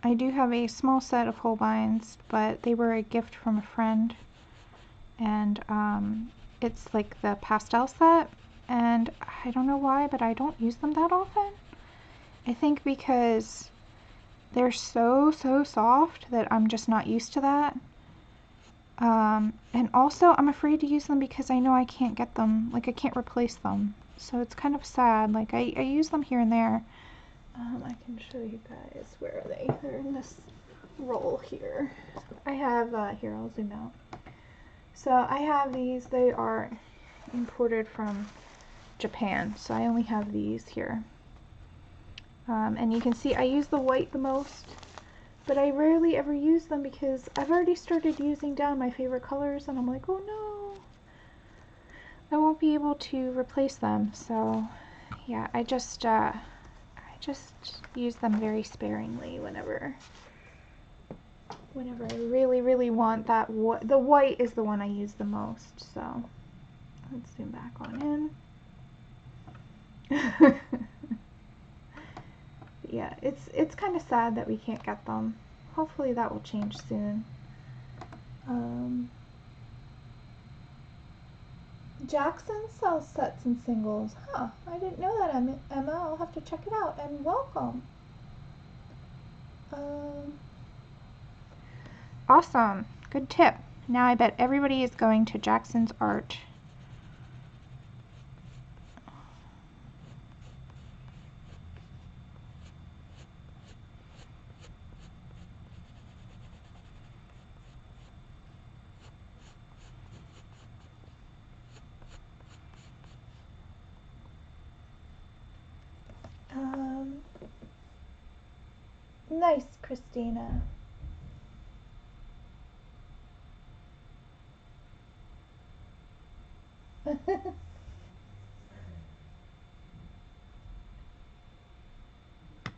I do have a small set of Holbeins, but they were a gift from a friend, and it's like the pastel set, and I don't know why, but I don't use them that often. I think because they're so soft that I'm just not used to that. And also I'm afraid to use them because I know I can't get them, like I can't replace them. So it's kind of sad. Like I use them here and there. I can show you guys, where are they? They're in this roll here. I have, here I'll zoom out. So I have these, they are imported from Japan, so I only have these here. And you can see I use the white the most, but I rarely ever use them because I've already started using down my favorite colors, and I'm like, oh no, I won't be able to replace them. So yeah, I just use them very sparingly whenever I really want that. The white is the one I use the most. So let's zoom back on in. Yeah, it's kind of sad that we can't get them. Hopefully that will change soon. Jackson sells sets and singles. Huh, I didn't know that, Emma. I'll have to check it out. And welcome. Awesome. Good tip. Now I bet everybody is going to Jackson's Art. Nice, Christina.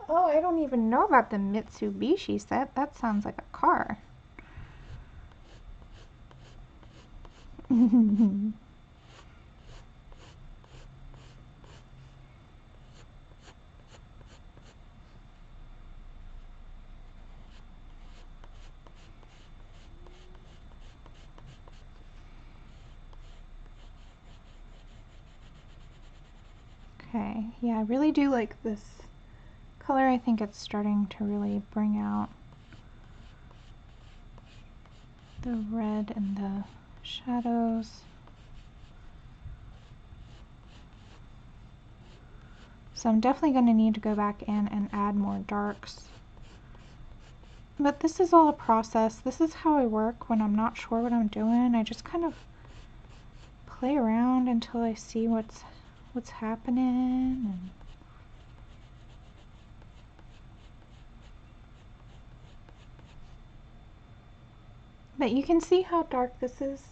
Oh, I don't even know about the Mitsubishi set. That sounds like a car. Okay, yeah, I really do like this color. I think it's starting to really bring out the red and the shadows. So I'm definitely going to need to go back in and add more darks. But this is all a process. This is how I work when I'm not sure what I'm doing. I just kind of play around until I see what's happening. And but you can see how dark this is.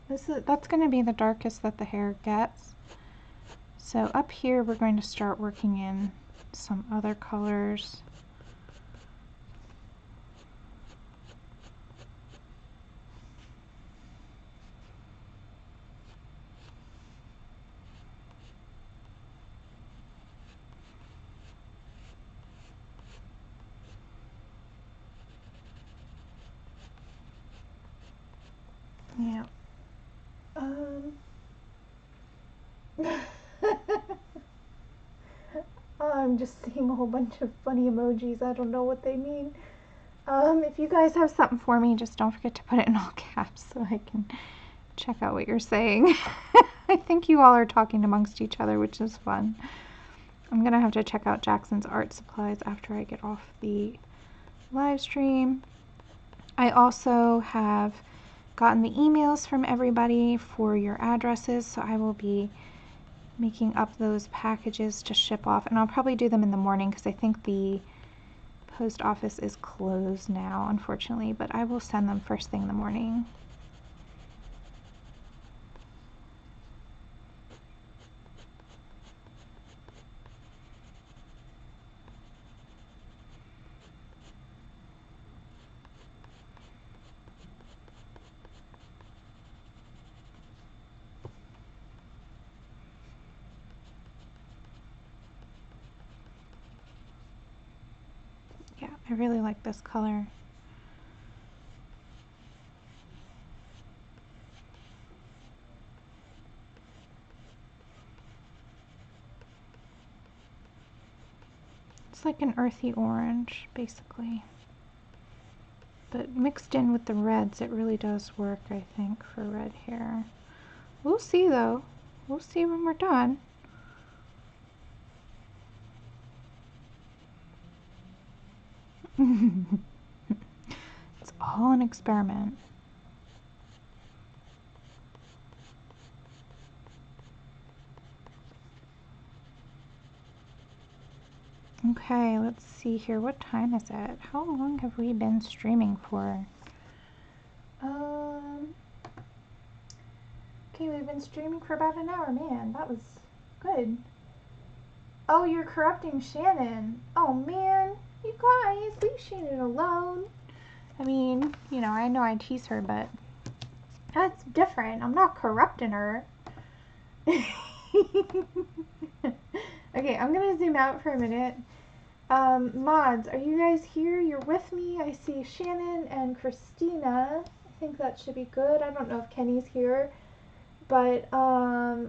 That's going to be the darkest that the hair gets. So up here we're going to start working in some other colors. Yeah. I'm just seeing a whole bunch of funny emojis. I don't know what they mean. If you guys have something for me, just don't forget to put it in all caps so I can check out what you're saying. I think you all are talking amongst each other, which is fun. I'm gonna have to check out Jackson's art supplies after I get off the live stream. I also have gotten the emails from everybody for your addresses, so I will be making up those packages to ship off, and I'll probably do them in the morning because I think the post office is closed now, unfortunately, but I will send them first thing in the morning. Yeah, I really like this color. It's like an earthy orange, basically. But mixed in with the reds, it really does work, I think, for red hair. We'll see, though. We'll see when we're done. It's all an experiment. Okay, let's see here. What time is it? How long have we been streaming for? Okay, we've been streaming for about an hour. Man, that was good. Oh, you're corrupting Shannon. Oh, man. You guys, leave Shannon alone. I mean, you know I tease her, but that's different. I'm not corrupting her. Okay, I'm gonna zoom out for a minute. Mods, are you guys here? You're with me. I see Shannon and Christina. I think that should be good. I don't know if Kenny's here, but I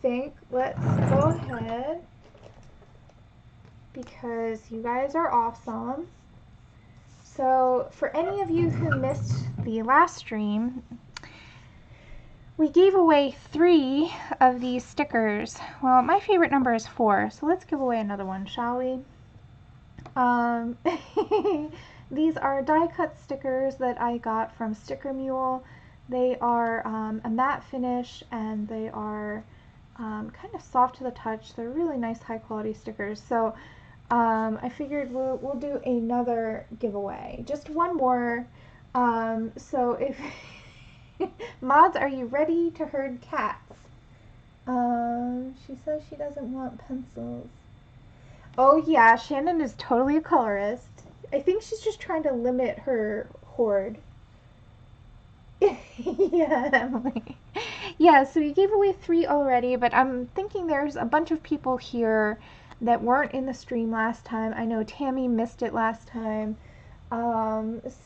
think let's go ahead because you guys are awesome. So for any of you who missed the last stream, we gave away 3 of these stickers. Well, my favorite number is 4, so let's give away another one, shall we? These are die-cut stickers that I got from Sticker Mule. They are a matte finish, and they are kind of soft to the touch. They're really nice, high-quality stickers. So I figured we'll do another giveaway. Just one more. So if mods, are you ready to herd cats? She says she doesn't want pencils. Oh yeah, Shannon is totally a colorist. I think she's just trying to limit her hoard. Yeah, Emily. Yeah, so we gave away 3 already, but I'm thinking there's a bunch of people here that weren't in the stream last time. I know Tammy missed it last time.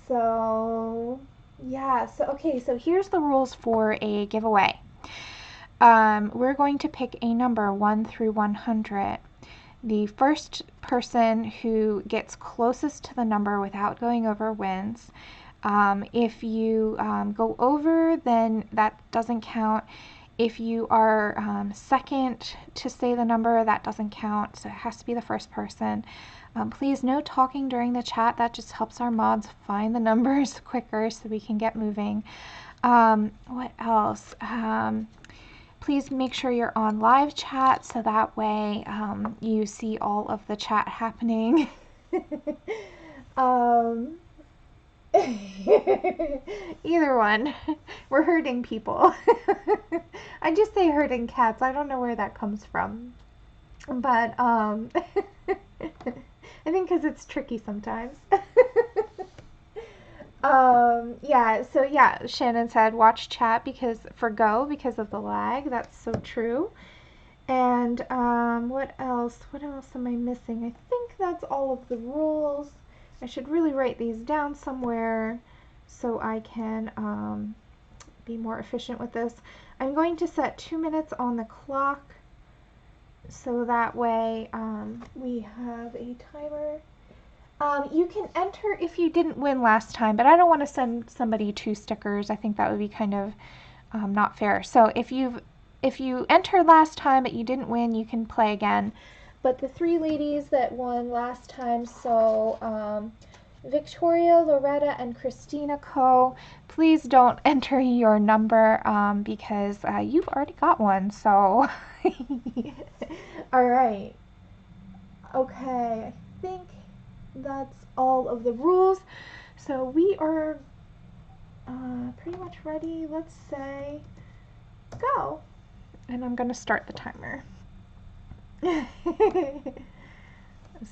So yeah, so okay, so here's the rules for a giveaway. We're going to pick a number 1 through 100. The first person who gets closest to the number without going over wins. If you go over, then that doesn't count. If you are second to say the number, that doesn't count, so it has to be the first person. Please, no talking during the chat. That just helps our mods find the numbers quicker so we can get moving. What else? Please make sure you're on live chat so that way you see all of the chat happening. Either one. We're herding people. I just say herding cats. I don't know where that comes from. But I think because it's tricky sometimes. Yeah, so yeah, Shannon said watch chat because of the lag. That's so true. And what else? What else am I missing? I think that's all of the rules. I should really write these down somewhere so I can be more efficient with this. I'm going to set 2 minutes on the clock so that way we have a timer. You can enter if you didn't win last time, but I don't want to send somebody 2 stickers. I think that would be kind of not fair. So if you entered last time but you didn't win, you can play again. But the 3 ladies that won last time, so Victoria, Loretta, and Christina Co., please don't enter your number because you've already got one. So, all right. Okay, I think that's all of the rules. So we are pretty much ready. Let's say go. And I'm going to start the timer.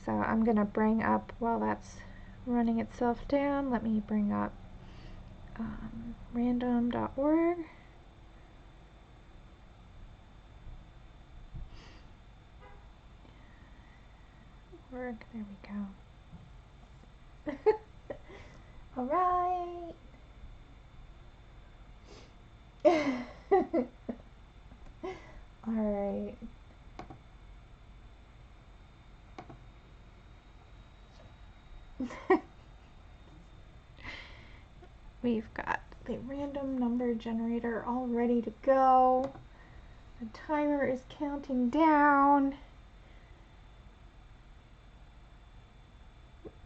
So I'm going to bring up, while that's running itself down, let me bring up random.org. There we go. All right. All right. We've got the random number generator all ready to go. The timer is counting down.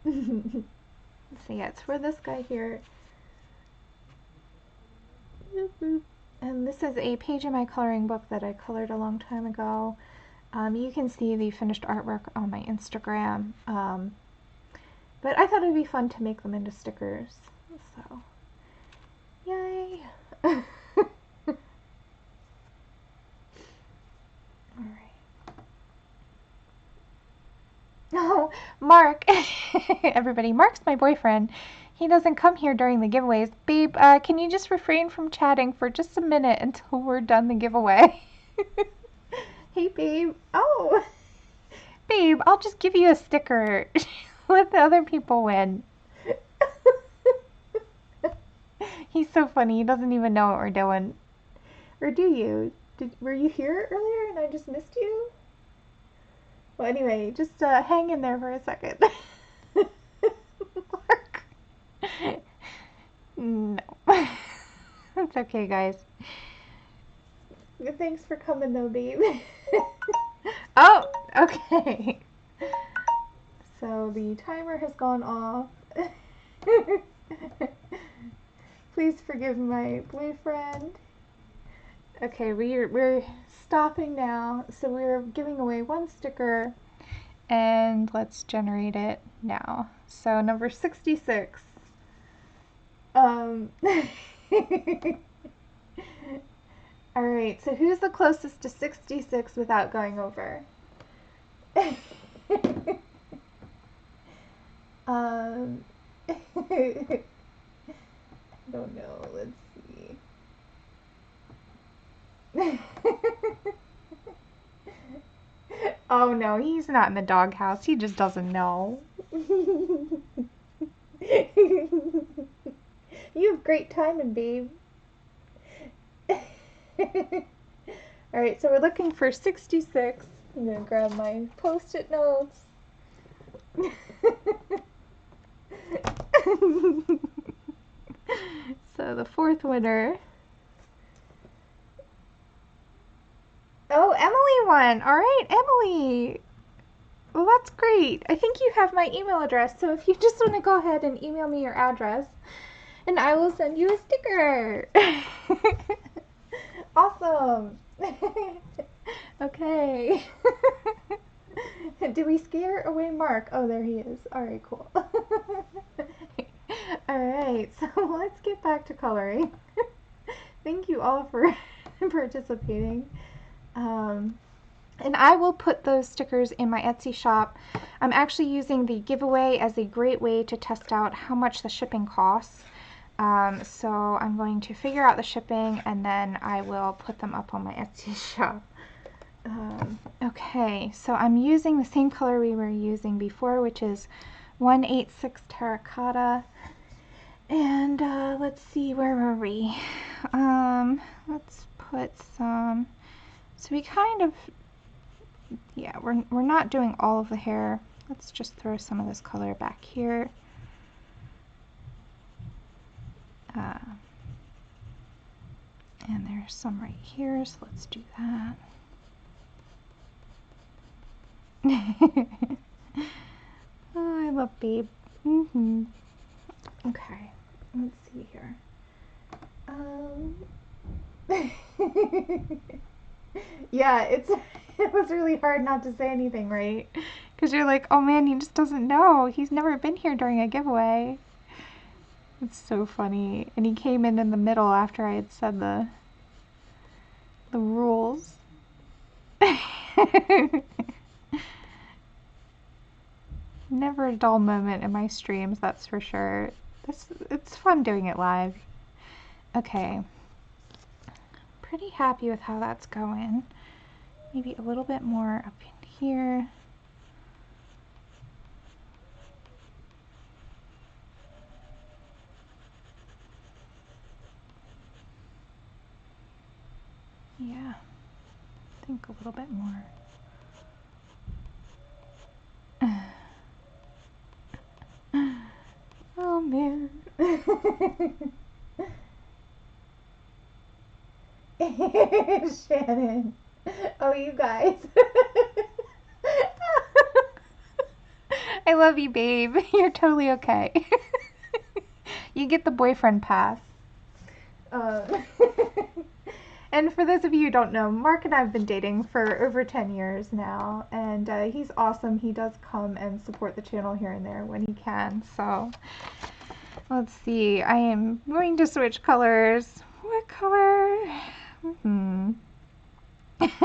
So yeah, it's for this guy here. And this is a page in my coloring book that I colored a long time ago. You can see the finished artwork on my Instagram. But I thought it would be fun to make them into stickers. So, yay! Alright. Oh, Mark! Everybody, Mark's my boyfriend. He doesn't come here during the giveaways. Babe, can you just refrain from chatting for just a minute until we're done the giveaway? Hey, babe. Oh! Babe, I'll just give you a sticker. Let the other people win. He's so funny. He doesn't even know what we're doing. Or do you? Were you here earlier and I just missed you? Well, anyway, just hang in there for a second. Mark. No. It's okay, guys. Thanks for coming, though, babe. Oh, okay. So the timer has gone off. Please forgive my boyfriend. Okay, we're stopping now. So we're giving away 1 sticker, And let's generate it now. So number 66. All right, so who's the closest to 66 without going over? I don't know, let's see. Oh no, he's not in the doghouse, he just doesn't know. You have great timing, babe. Alright, so we're looking for 66. I'm going to grab my post-it notes. So the fourth winner. Oh, Emily won. Alright, Emily. Well, that's great. I think you have my email address, so if you just want to go ahead and email me your address, and I will send you a sticker. Awesome. Okay. Did we scare away Mark? Oh, there he is. Alright, cool. Alright, so let's get back to coloring. Thank you all for participating. And I will put those stickers in my Etsy shop. I'm actually using the giveaway as a great way to test out how much the shipping costs. So I'm going to figure out the shipping and then I will put them up on my Etsy shop. Okay, so I'm using the same color we were using before, which is 186 Terracotta. And let's see, where were we? Let's put some, so we kind of, yeah, we're not doing all of the hair. Let's just throw some of this color back here. And there's some right here, so let's do that. Oh, I love Babe. Okay, let's see here. Yeah, it was really hard not to say anything, right? Because you're like, oh man, he just doesn't know. He's never been here during a giveaway. It's so funny. And he came in the middle after I had said the rules. Never a dull moment in my streams, that's for sure. It's fun doing it live. Okay. Pretty happy with how that's going. Maybe a little bit more up in here. Yeah, I think a little bit more. Oh man. Shannon. Oh, you guys. I love you, babe. You're totally okay. You get the boyfriend pass. And for those of you who don't know, Mark and I have been dating for over 10 years now, and he's awesome. He does come and support the channel here and there when he can. So let's see. I am going to switch colors. What color? That's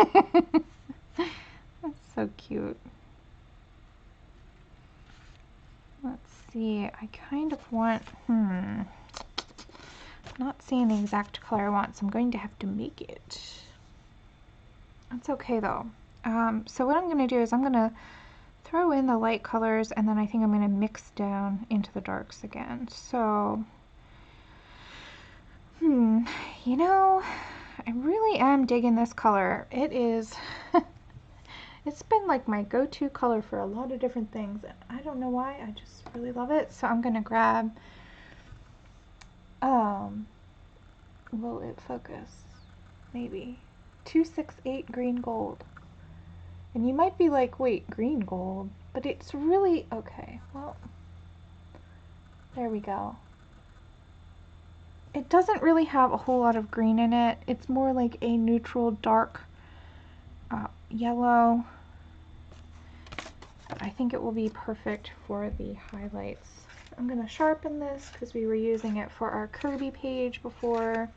so cute. Let's see. I kind of want, not seeing the exact color I want, so I'm going to have to make it. That's okay though. So what I'm going to do is I'm going to throw in the light colors and then I think I'm going to mix down into the darks again. So, you know, I really am digging this color. It is, it's been like my go-to color for a lot of different things. I don't know why, I just really love it. So I'm going to grab, will it focus? Maybe. 268 green gold. And you might be like, wait, green gold? But it's really, okay, well, there we go. It doesn't really have a whole lot of green in it. It's more like a neutral dark yellow. but I think it will be perfect for the highlights. I'm going to sharpen this because we were using it for our Kirby page before.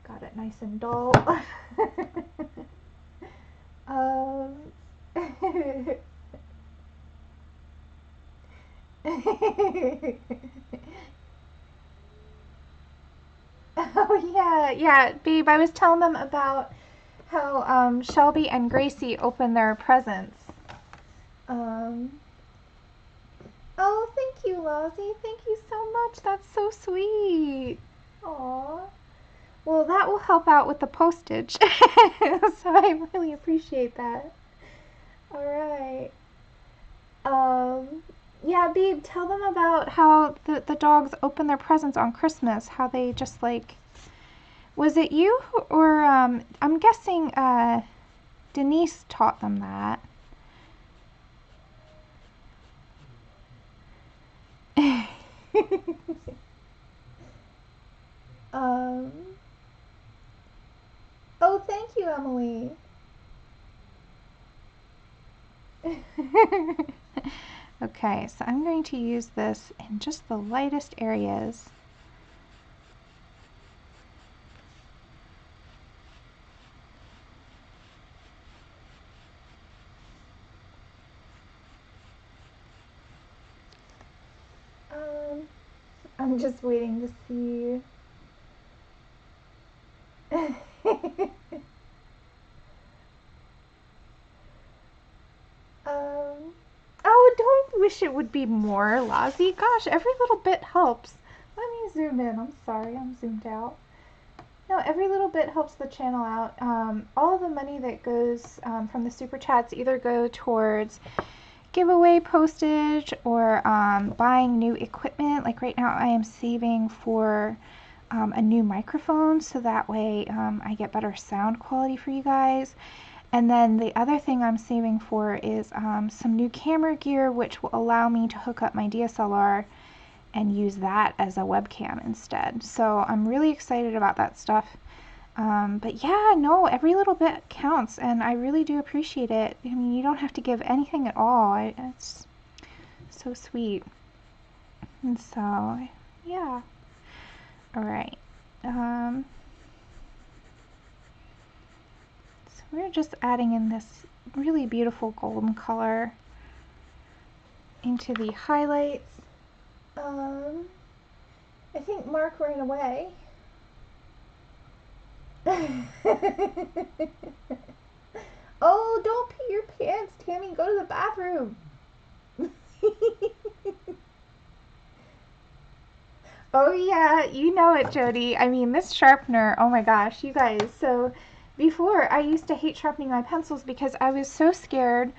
Got it nice and dull. Oh yeah, babe, I was telling them about how Shelby and Gracie open their presents. Oh, thank you, Lozzie. Thank you so much. That's so sweet. Aw. Well, that will help out with the postage. So I really appreciate that. All right. Yeah, babe, tell them about how the dogs open their presents on Christmas. How they just like, was it you or I'm guessing Denise taught them that. Oh, thank you, Emily. Okay, so I'm going to use this in just the lightest areas. I'm just waiting to see. Oh, don't wish it would be more, Lozzie. Gosh, every little bit helps. Let me zoom in. I'm sorry, I'm zoomed out. No, every little bit helps the channel out. All of the money that goes from the super chats either go towards giveaway postage or buying new equipment. Like right now I am saving for a new microphone so that way I get better sound quality for you guys. And then the other thing I'm saving for is some new camera gear, which will allow me to hook up my DSLR and use that as a webcam instead. So I'm really excited about that stuff. But yeah, no, every little bit counts, and I really do appreciate it. I mean, you don't have to give anything at all. It's so sweet. And so, yeah. All right. So we're just adding in this really beautiful golden color into the highlights. I think Mark ran away. Oh, don't pee your pants, Tammy. Go to the bathroom. Oh yeah, you know it, Jody. I mean, this sharpener, oh my gosh, you guys. So before, I used to hate sharpening my pencils because I was so scared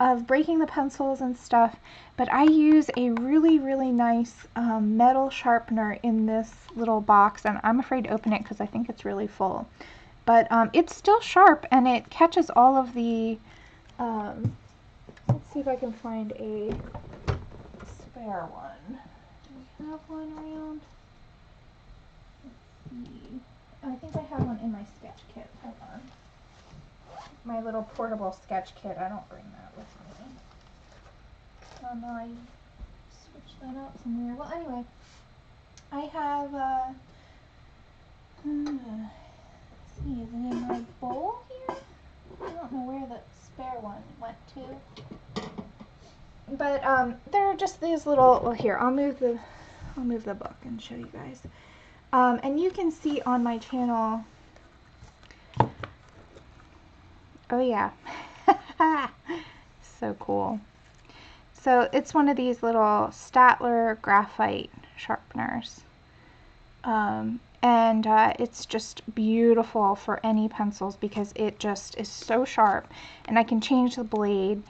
of breaking the pencils and stuff. But I use a really, really nice metal sharpener in this little box, and I'm afraid to open it because I think it's really full. But it's still sharp, and it catches all of the, let's see if I can find a spare one. Do we have one around? Let's see. I think I have one in my sketch kit. Hold on. My little portable sketch kit. I don't bring that with me. Oh no, I switched that out somewhere. Well, anyway, I have, let's see, is it in my bowl here? I don't know where the spare one went to. But there are just these little, well here, I'll move the book and show you guys. And you can see on my channel, oh yeah, so cool. So it's one of these little Statler graphite sharpeners. And it's just beautiful for any pencils because it just is so sharp, and I can change the blade,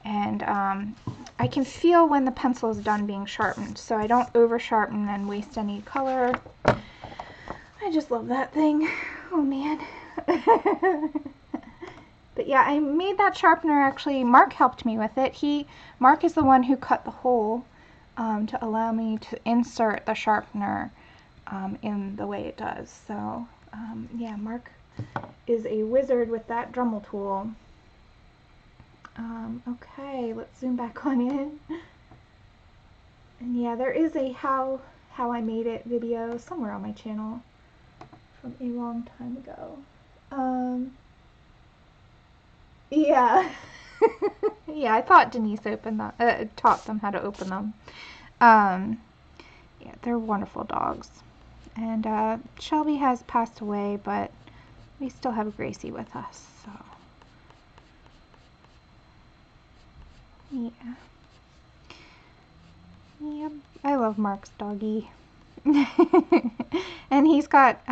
and I can feel when the pencil is done being sharpened, so I don't over sharpen and waste any color. I just love that thing. Oh man. But yeah, I made that sharpener, actually Mark helped me with it. Mark is the one who cut the hole to allow me to insert the sharpener in the way it does. So yeah, Mark is a wizard with that Dremel tool. Okay, let's zoom back on in. And yeah, there is a how I made it video somewhere on my channel from a long time ago. Yeah. Yeah, I thought Denise taught them how to open them. Yeah, they're wonderful dogs. And Shelby has passed away, but we still have Gracie with us, so yeah. Yep, I love Mark's doggy. And he's got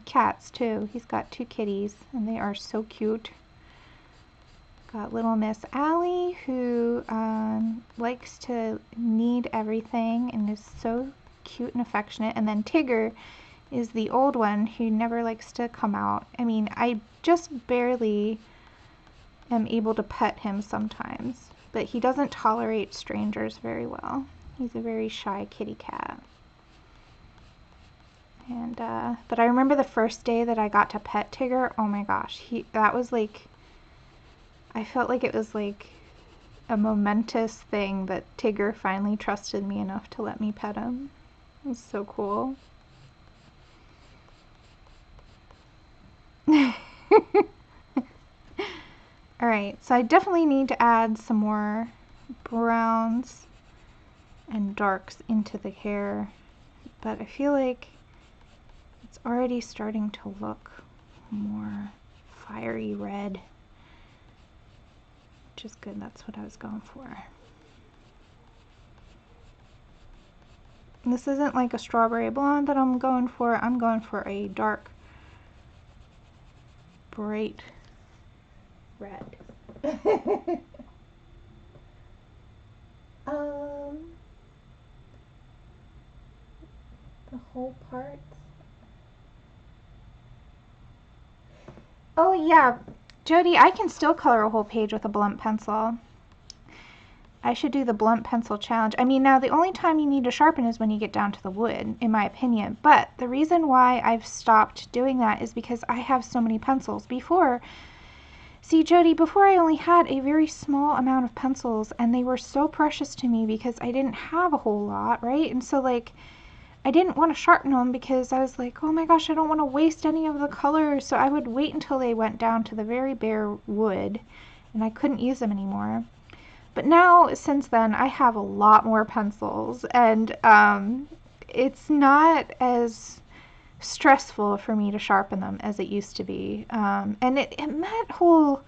cats too. He's got 2 kitties, and they are so cute. Got little Miss Allie, who likes to knead everything and is so cute and affectionate. And then Tigger is the old one who never likes to come out. I mean, I just barely am able to pet him sometimes, but he doesn't tolerate strangers very well. He's a very shy kitty cat. And but I remember the first day that I got to pet Tigger. Oh my gosh, that was like, I felt like it was like a momentous thing that Tigger finally trusted me enough to let me pet him. It was so cool. Alright, so I definitely need to add some more browns and darks into the hair, but I feel like it's already starting to look more fiery red, which is good. That's what I was going for. This isn't like a strawberry blonde that I'm going for. I'm going for a dark, bright red. The whole part. Oh yeah, Jody, I can still color a whole page with a blunt pencil. I should do the blunt pencil challenge. I mean, now the only time you need to sharpen is when you get down to the wood, in my opinion. But the reason why I've stopped doing that is because I have so many pencils. See, Jody, before I only had a very small amount of pencils, and they were so precious to me because I didn't have a whole lot, right? And so, like, I didn't want to sharpen them because I was like, oh my gosh, I don't want to waste any of the colors. So I would wait until they went down to the very bare wood, and I couldn't use them anymore. But now, since then, I have a lot more pencils, and it's not as stressful for me to sharpen them as it used to be. And that whole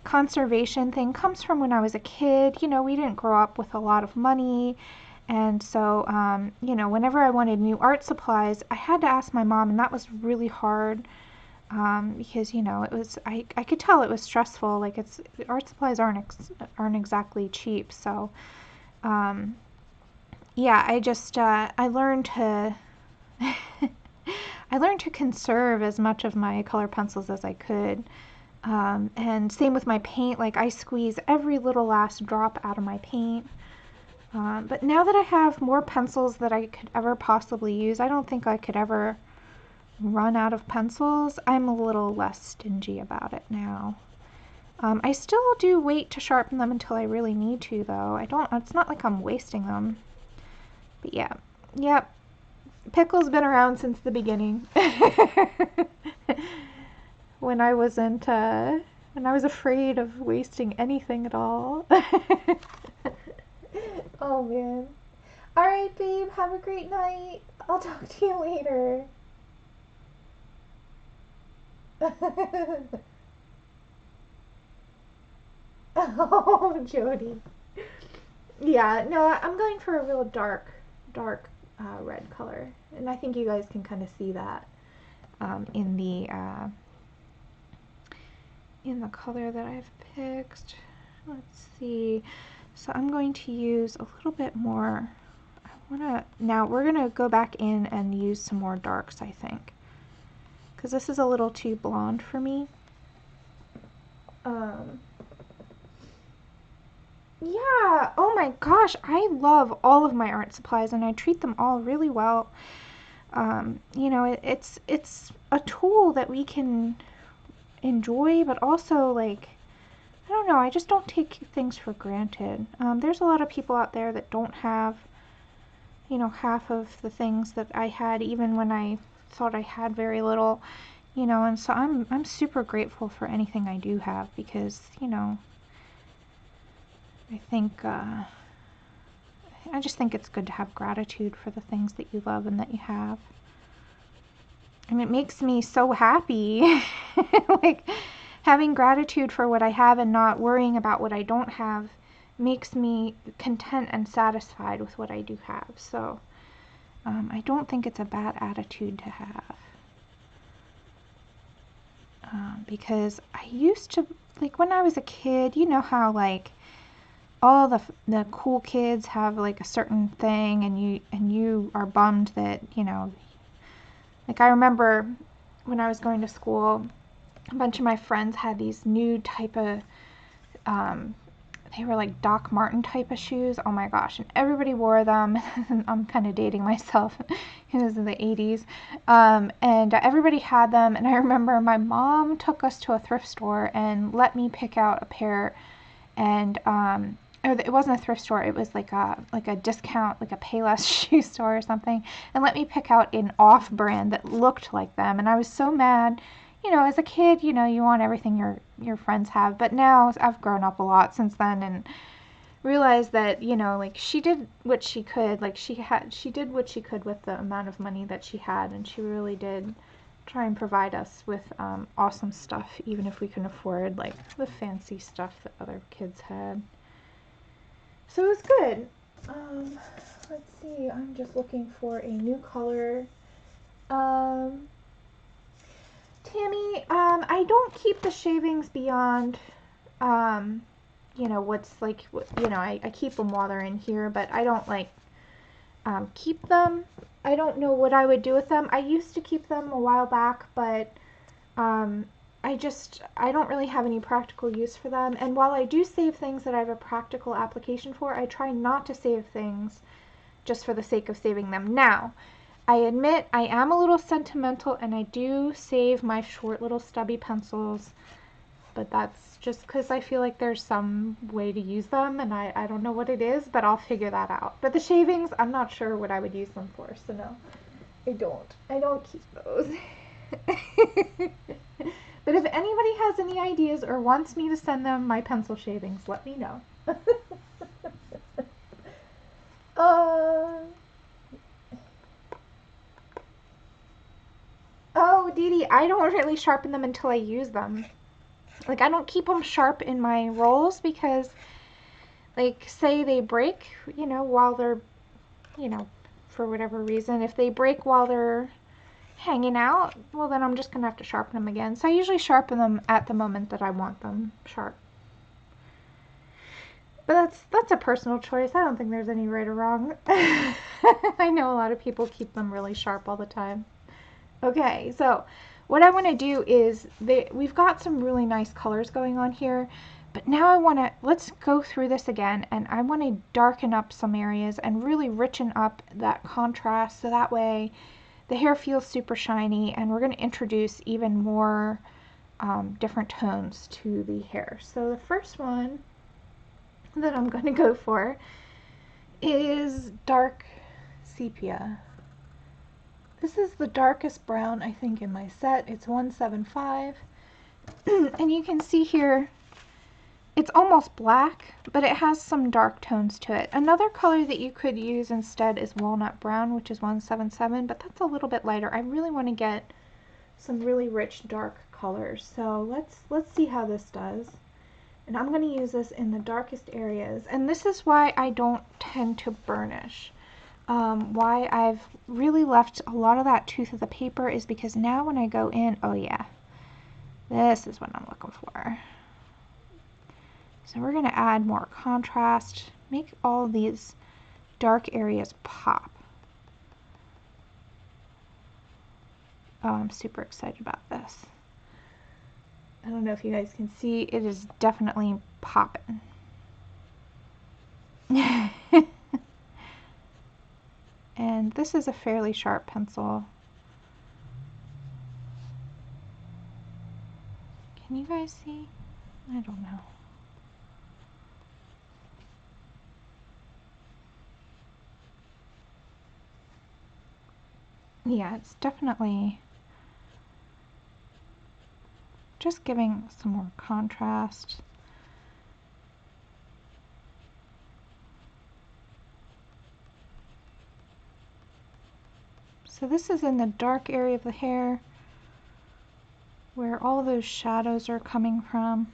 conservation thing comes from when I was a kid. You know, we didn't grow up with a lot of money. And so, you know, whenever I wanted new art supplies, I had to ask my mom, and that was really hard because, you know, I could tell it was stressful. Like, art supplies aren't exactly cheap. So, yeah, I learned to I learned to conserve as much of my color pencils as I could. And same with my paint. Like, I squeeze every little last drop out of my paint. But now that I have more pencils that I could ever possibly use, I don't think I could ever run out of pencils. I'm a little less stingy about it now. I still do wait to sharpen them until I really need to, though. It's not like I'm wasting them. But yeah, yep. Pickle's been around since the beginning. When I was afraid of wasting anything at all. Oh man. Alright, babe, have a great night. I'll talk to you later. Oh, Jody. Yeah, no, I'm going for a real dark red color. And I think you guys can kind of see that in the color that I've picked. Let's see. So I'm going to use a little bit more. Now we're gonna go back in and use some more darks, I think, because this is a little too blonde for me. Yeah, oh my gosh, I love all of my art supplies and I treat them all really well. You know, it's a tool that we can enjoy, but also like I don't know, I just don't take things for granted. There's a lot of people out there that don't have, you know, half of the things that I had, even when I thought I had very little, you know, and so I'm super grateful for anything I do have, because, you know, I think, I just think it's good to have gratitude for the things that you love and that you have. And it makes me so happy, like, having gratitude for what I have and not worrying about what I don't have makes me content and satisfied with what I do have. So I don't think it's a bad attitude to have. Because I used to, like, when I was a kid, you know how, like, all the cool kids have, like, a certain thing, and you are bummed that, you know, like, I remember when I was going to school, a bunch of my friends had these new type of, they were like Doc Marten type of shoes. Oh my gosh, and everybody wore them. I'm kind of dating myself. It was in the 80s. And everybody had them, and I remember my mom took us to a thrift store and let me pick out a pair, and it wasn't a thrift store, it was like a discount, like a Payless shoe store or something, and let me pick out an off-brand that looked like them. And I was so mad. You know, as a kid, you know, you want everything your friends have, but now I've grown up a lot since then and realized that, you know, like, she did what she could. Like, she did what she could with the amount of money that she had, and she really did try and provide us with awesome stuff, even if we couldn't afford, like, the fancy stuff that other kids had. So it was good. Let's see, I'm just looking for a new color. Tammy, I don't keep the shavings beyond, you know, what's, like, you know, I keep them while they're in here, but I don't, like, keep them. I don't know what I would do with them. I used to keep them a while back, but I don't really have any practical use for them. And while I do save things that I have a practical application for, I try not to save things just for the sake of saving them. Now, I admit I am a little sentimental, and I do save my short little stubby pencils, but that's just because I feel like there's some way to use them, and I don't know what it is, but I'll figure that out. But the shavings, I'm not sure what I would use them for, so no, I don't keep those. But if anybody has any ideas or wants me to send them my pencil shavings, let me know. Oh, Dee Dee, I don't really sharpen them until I use them. Like, I don't keep them sharp in my rolls because, like, say they break, you know, while they're, you know, for whatever reason. If they break while they're hanging out, well, then I'm just going to have to sharpen them again. So I usually sharpen them at the moment that I want them sharp. But that's a personal choice. I don't think there's any right or wrong. I know a lot of people keep them really sharp all the time. Okay, so what I want to do is, we've got some really nice colors going on here, but now let's go through this again, and I want to darken up some areas and really richen up that contrast, so that way the hair feels super shiny, and we're going to introduce even more different tones to the hair. So the first one that I'm going to go for is dark sepia. This is the darkest brown, I think, in my set. It's 175. And you can see here, it's almost black, but it has some dark tones to it. Another color that you could use instead is walnut brown, which is 177, but that's a little bit lighter. I really want to get some really rich dark colors. So let's see how this does. And I'm going to use this in the darkest areas. And this is why I don't tend to burnish. Why I've really left a lot of that tooth of the paper is because now when I go in, oh yeah, this is what I'm looking for. So we're going to add more contrast, make all these dark areas pop. Oh, I'm super excited about this. I don't know if you guys can see, it is definitely popping. And this is a fairly sharp pencil. Can you guys see? I don't know. Yeah, it's definitely just giving some more contrast. So this is in the dark area of the hair where all those shadows are coming from.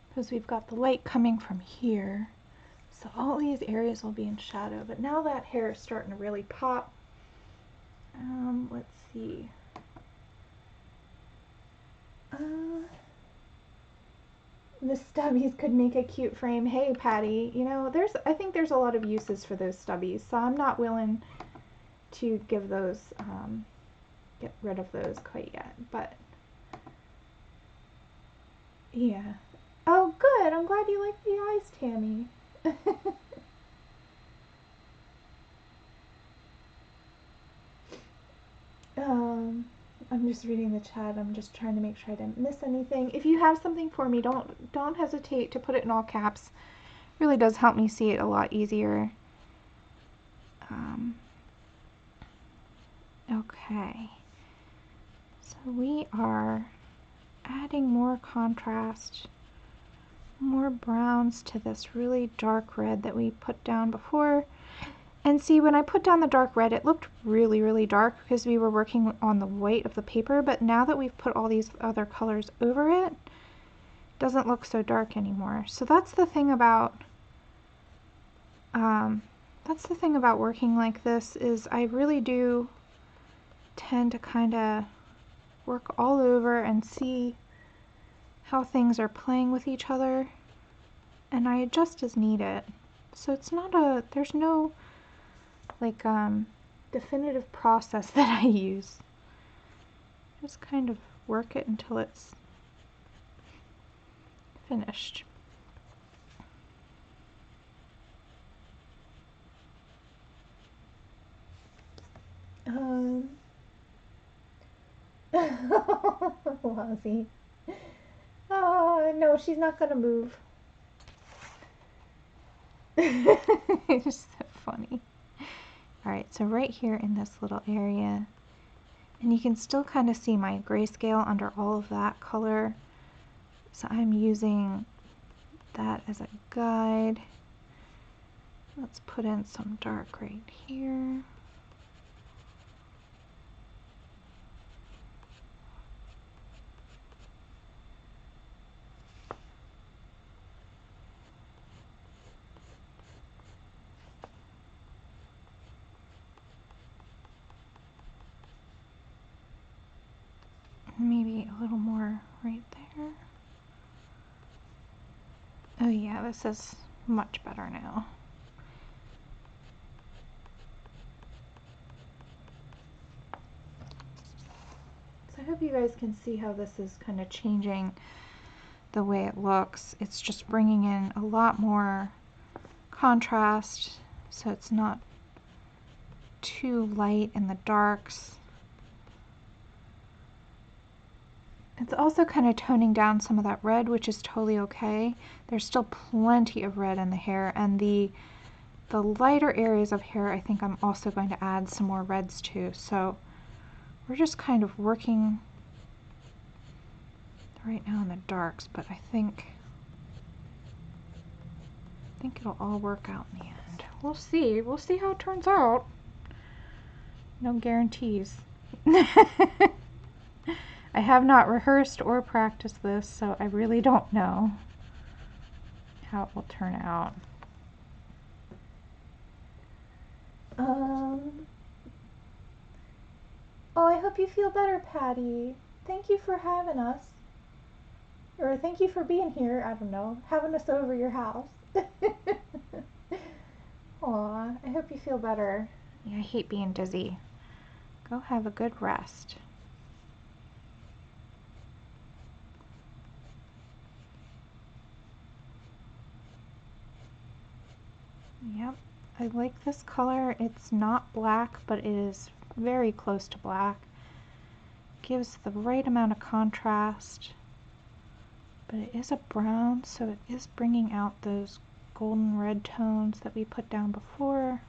Because we've got the light coming from here. So all these areas will be in shadow, but now that hair is starting to really pop. Let's see. The stubbies could make a cute frame. Hey, Patty, you know, I think there's a lot of uses for those stubbies, so I'm not willing to give those, get rid of those quite yet, but yeah. Oh, good. I'm glad you like the eyes, Tammy. I'm just reading the chat. I'm just trying to make sure I didn't miss anything. If you have something for me, don't hesitate to put it in all caps. It really does help me see it a lot easier. Okay. So we are adding more contrast, more browns to this really dark red that we put down before. And see, when I put down the dark red, it looked really, really dark because we were working on the white of the paper, but now that we've put all these other colors over it, it doesn't look so dark anymore. So that's the thing about working like this, is I really do tend to kind of work all over and see how things are playing with each other, and I adjust as needed. So it's not there's no like definitive process that I use. Just kind of work it until it's finished. Lousy. Oh, no, she's not gonna move. It's just so funny. Alright, so right here in this little area, and you can still kind of see my grayscale under all of that color. So I'm using that as a guide. Let's put in some dark right here. Maybe a little more right there. Oh yeah, this is much better now. So I hope you guys can see how this is kind of changing the way it looks. It's just bringing in a lot more contrast, so it's not too light in the darks. It's also kind of toning down some of that red, which is totally okay. There's still plenty of red in the hair, and the lighter areas of hair I think I'm also going to add some more reds to. So we're just kind of working right now in the darks, but I think it'll all work out in the end. We'll see. We'll see how it turns out. No guarantees. I have not rehearsed or practiced this, so I really don't know how it will turn out. Oh, I hope you feel better, Patty. Thank you for having us. Or thank you for being here, I don't know, having us over your house. Aw, I hope you feel better. Yeah, I hate being dizzy. Go have a good rest. Yep, I like this color. It's not black, but it is very close to black. Gives the right amount of contrast, but it is a brown, so it is bringing out those golden red tones that we put down before.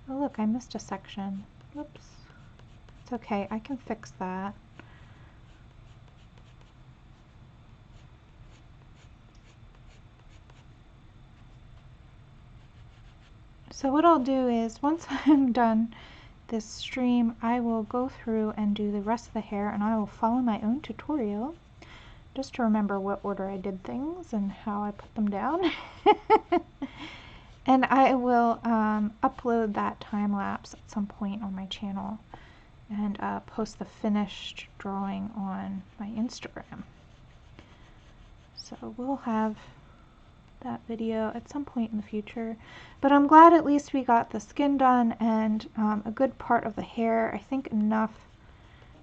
Oh look, I missed a section. Whoops. It's okay, I can fix that. So what I'll do is, once I'm done this stream, I will go through and do the rest of the hair, and I will follow my own tutorial just to remember what order I did things and how I put them down. And I will upload that time lapse at some point on my channel and post the finished drawing on my Instagram. So we'll have that video at some point in the future, but I'm glad at least we got the skin done and a good part of the hair. I think enough.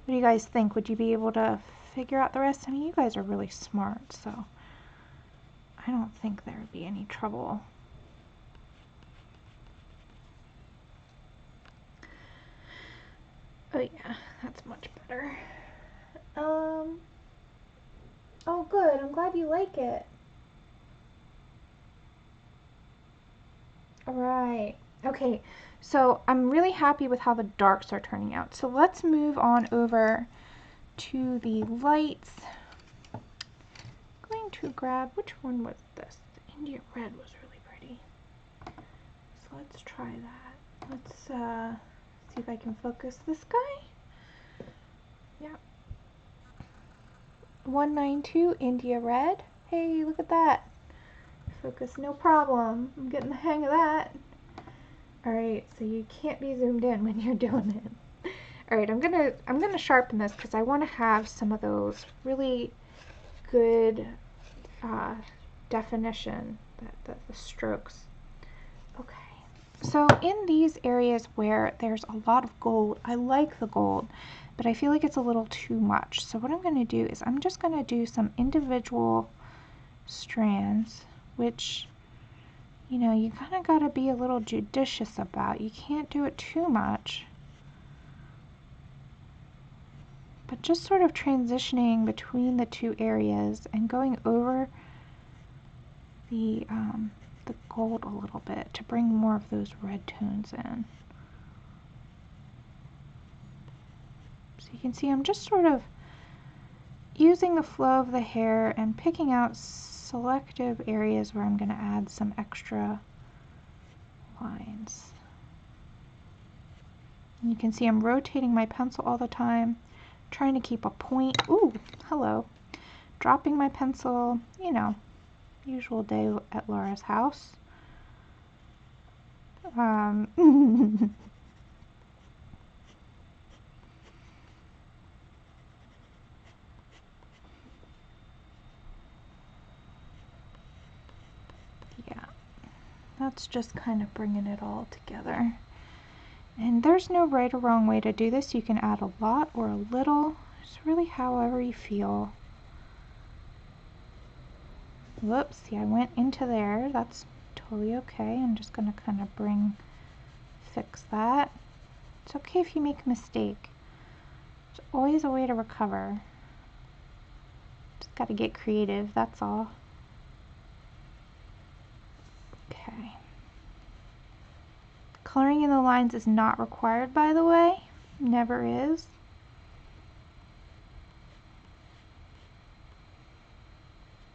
What do you guys think? Would you be able to figure out the rest? I mean, you guys are really smart, so I don't think there would be any trouble. Oh yeah, that's much better. Oh good, I'm glad you like it. Alright, okay, so I'm really happy with how the darks are turning out. So let's move on over to the lights. I'm going to grab, which one was this? The India red was really pretty. So let's try that. Let's see if I can focus this guy. Yeah. 192 India red. Hey, look at that. Focus, no problem. I'm getting the hang of that. Alright, so you can't be zoomed in when you're doing it. Alright, I'm gonna sharpen this because I want to have some of those really good definition, the strokes. Okay, so in these areas where there's a lot of gold, I like the gold, but I feel like it's a little too much. So what I'm going to do is I'm just going to do some individual strands, which, you know, you kind of got to be a little judicious about. You can't do it too much. But just sort of transitioning between the two areas and going over the gold a little bit to bring more of those red tones in. So you can see I'm just sort of using the flow of the hair and picking out selective areas where I'm going to add some extra lines. And you can see I'm rotating my pencil all the time, trying to keep a point. Ooh, hello. Dropping my pencil, you know, usual day at Laura's house. Yeah, that's just kind of bringing it all together. And there's no right or wrong way to do this. You can add a lot or a little. It's really however you feel. Whoops, see, I went into there. That's totally okay. I'm just going to kind of fix that. It's okay if you make a mistake. There's always a way to recover. Just got to get creative, that's all. Okay. Coloring in the lines is not required, by the way. Never is.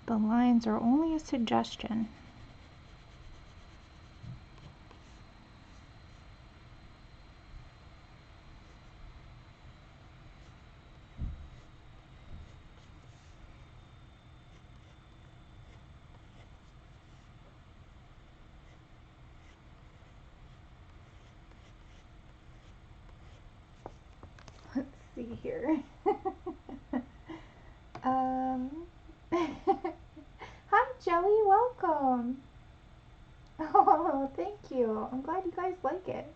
The lines are only a suggestion. Let's see here. Hi Joey, welcome. Oh, thank you. I'm glad you guys like it.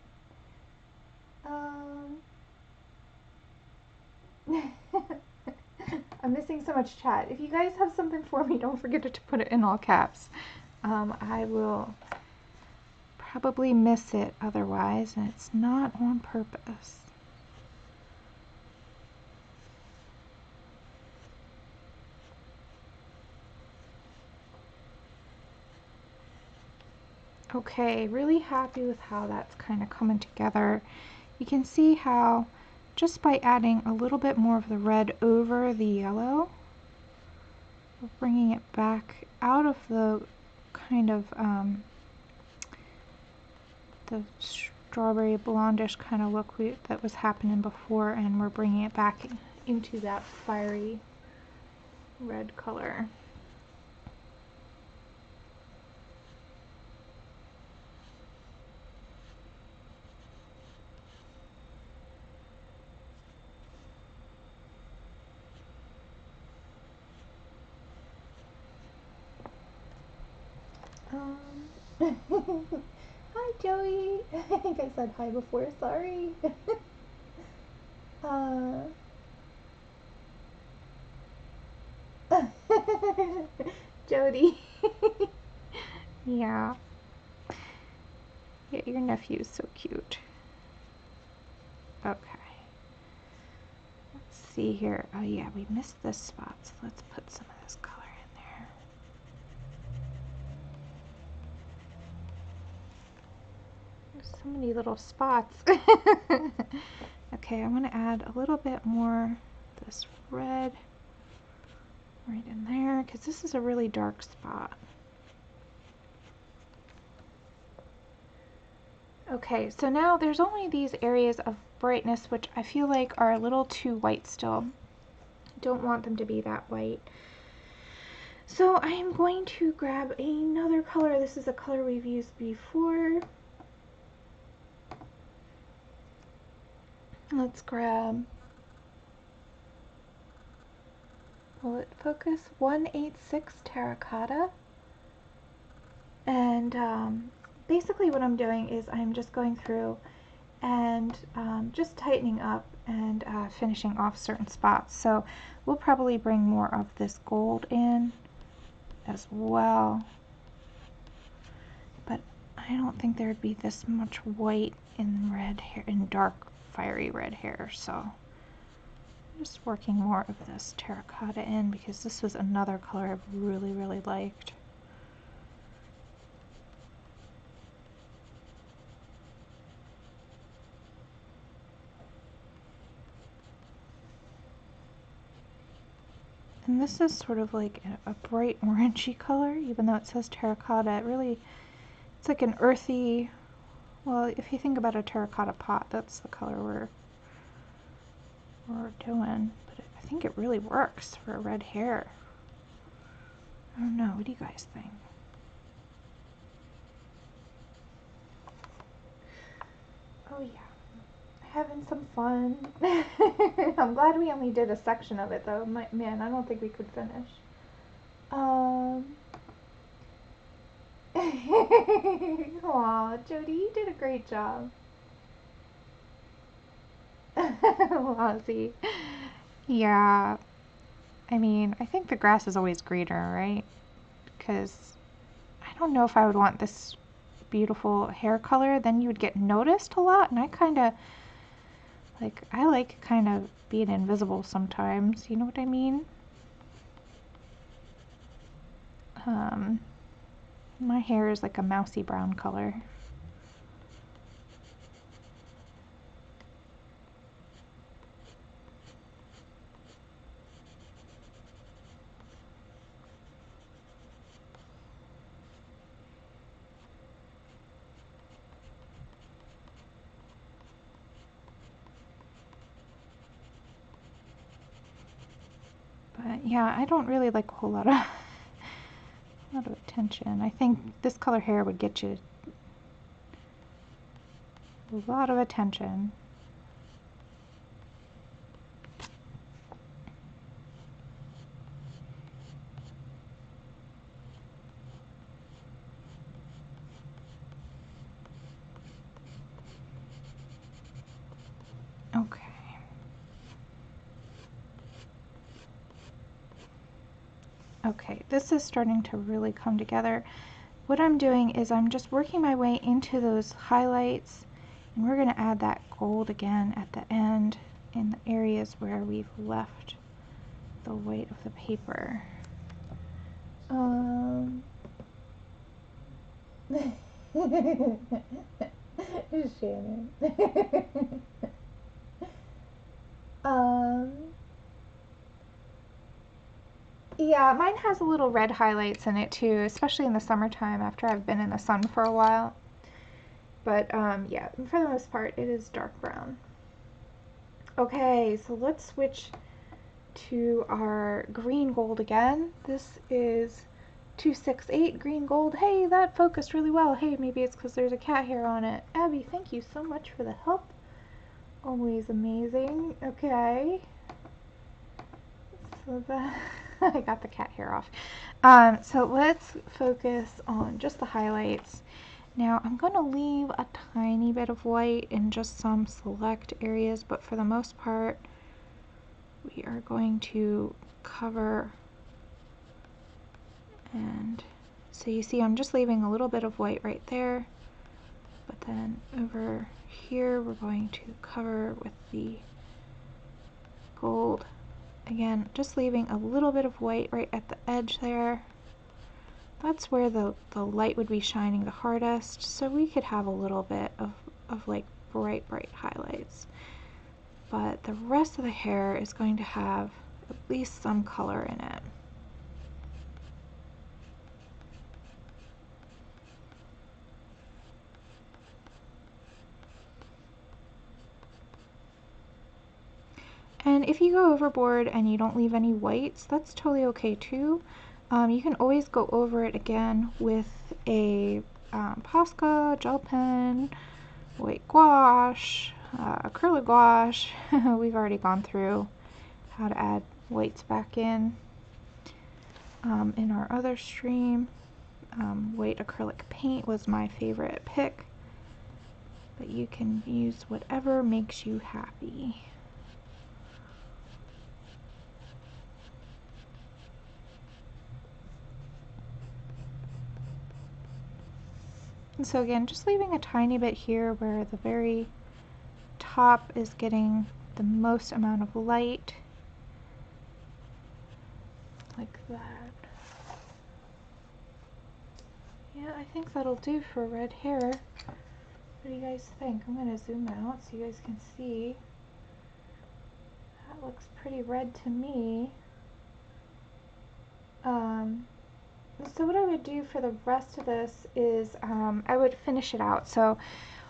I'm missing so much chat. If you guys have something for me, don't forget to put it in all caps. I will probably miss it otherwise, and it's not on purpose. Okay, really happy with how that's kind of coming together. You can see how just by adding a little bit more of the red over the yellow, we're bringing it back out of the kind of the strawberry blondish kind of look that was happening before, and we're bringing it back into that fiery red color. Hi Joey. I think I said hi before, sorry. Jody. Yeah. Yeah, your nephew's so cute. Okay. Let's see here. Oh yeah, we missed this spot, so let's put some of this color in there. There's so many little spots. Okay, I want to add a little bit more of this red right in there, because this is a really dark spot. Okay, so now there's only these areas of brightness which I feel like are a little too white still. Don't want them to be that white. So I am going to grab another color. This is a color we've used before. Let's grab, will it focus? 186 Terracotta. And basically what I'm doing is I'm just going through and just tightening up and finishing off certain spots. So we'll probably bring more of this gold in as well. But I don't think there'd be this much white in red hair, in dark fiery red hair, so I'm just working more of this terracotta in because this was another color I've really liked. And this is sort of like a bright orangey color, even though it says terracotta. It really, it's like an earthy, well, if you think about a terracotta pot, that's the color we're doing. But I think it really works for red hair. I don't know, what do you guys think? Oh yeah, having some fun. I'm glad we only did a section of it though. Man, I don't think we could finish. Aw, Jody, you did a great job. Ozzy. Yeah, I mean, I think the grass is always greener, right? Because I don't know if I would want this beautiful hair color. Then you would get noticed a lot, and I kind of like, I like kind of being invisible sometimes, you know what I mean? My hair is like a mousy brown color. But yeah, I don't really like a whole lot of attention. I think this color hair would get you a lot of attention. Okay. Okay, this is starting to really come together. What I'm doing is I'm just working my way into those highlights, and we're going to add that gold again at the end in the areas where we've left the white of the paper. Shannon. um, yeah, mine has a little red highlights in it too, especially in the summertime after I've been in the sun for a while. But yeah, for the most part, it is dark brown. Okay, so let's switch to our green gold again. This is 268 green gold. Hey, that focused really well. Hey, maybe it's because there's a cat hair on it. Abby, thank you so much for the help. Always amazing. Okay. So that I got the cat hair off. So let's focus on just the highlights. Now I'm going to leave a tiny bit of white in just some select areas, but for the most part we are going to cover. And so you see I'm just leaving a little bit of white right there, but then over here we're going to cover with the gold. Again, just leaving a little bit of white right at the edge there. That's where the light would be shining the hardest, so we could have a little bit of like bright highlights. But the rest of the hair is going to have at least some color in it. And if you go overboard and you don't leave any whites, that's totally okay too. You can always go over it again with a Posca, gel pen, white gouache, acrylic gouache. We've already gone through how to add whites back in our other stream. White acrylic paint was my favorite pick, but you can use whatever makes you happy. And so again, just leaving a tiny bit here where the very top is getting the most amount of light, like that. Yeah, I think that'll do for red hair. What do you guys think? I'm going to zoom out so you guys can see. That looks pretty red to me. So what I would do for the rest of this is I would finish it out. So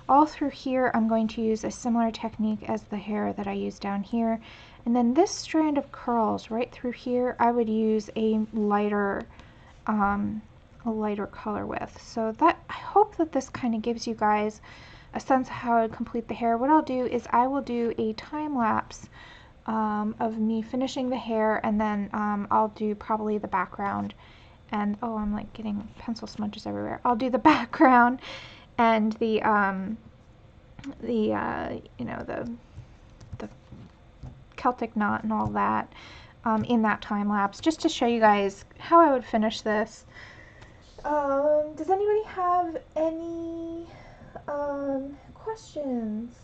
all through here I'm going to use a similar technique as the hair that I used down here. And then this strand of curls right through here I would use a lighter color with. So that, I hope that this kind of gives you guys a sense of how I would complete the hair. What I'll do is I will do a time lapse of me finishing the hair, and then I'll do probably the background. And oh, I'm like getting pencil smudges everywhere. I'll do the background and the you know, the Celtic knot and all that in that time lapse, just to show you guys how I would finish this. Does anybody have any questions?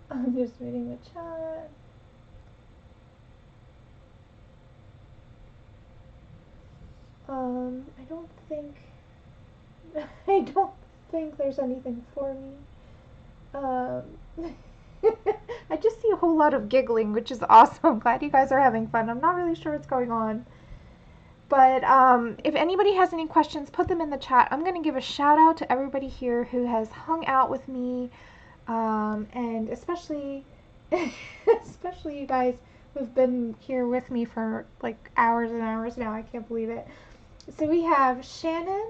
I'm just reading the chat. I don't think there's anything for me. I just see a whole lot of giggling, which is awesome. I'm glad you guys are having fun. I'm not really sure what's going on. But if anybody has any questions, put them in the chat. I'm going to give a shout out to everybody here who has hung out with me, and especially you guys who've been here with me for like hours and hours now. I can't believe it. So we have Shannon,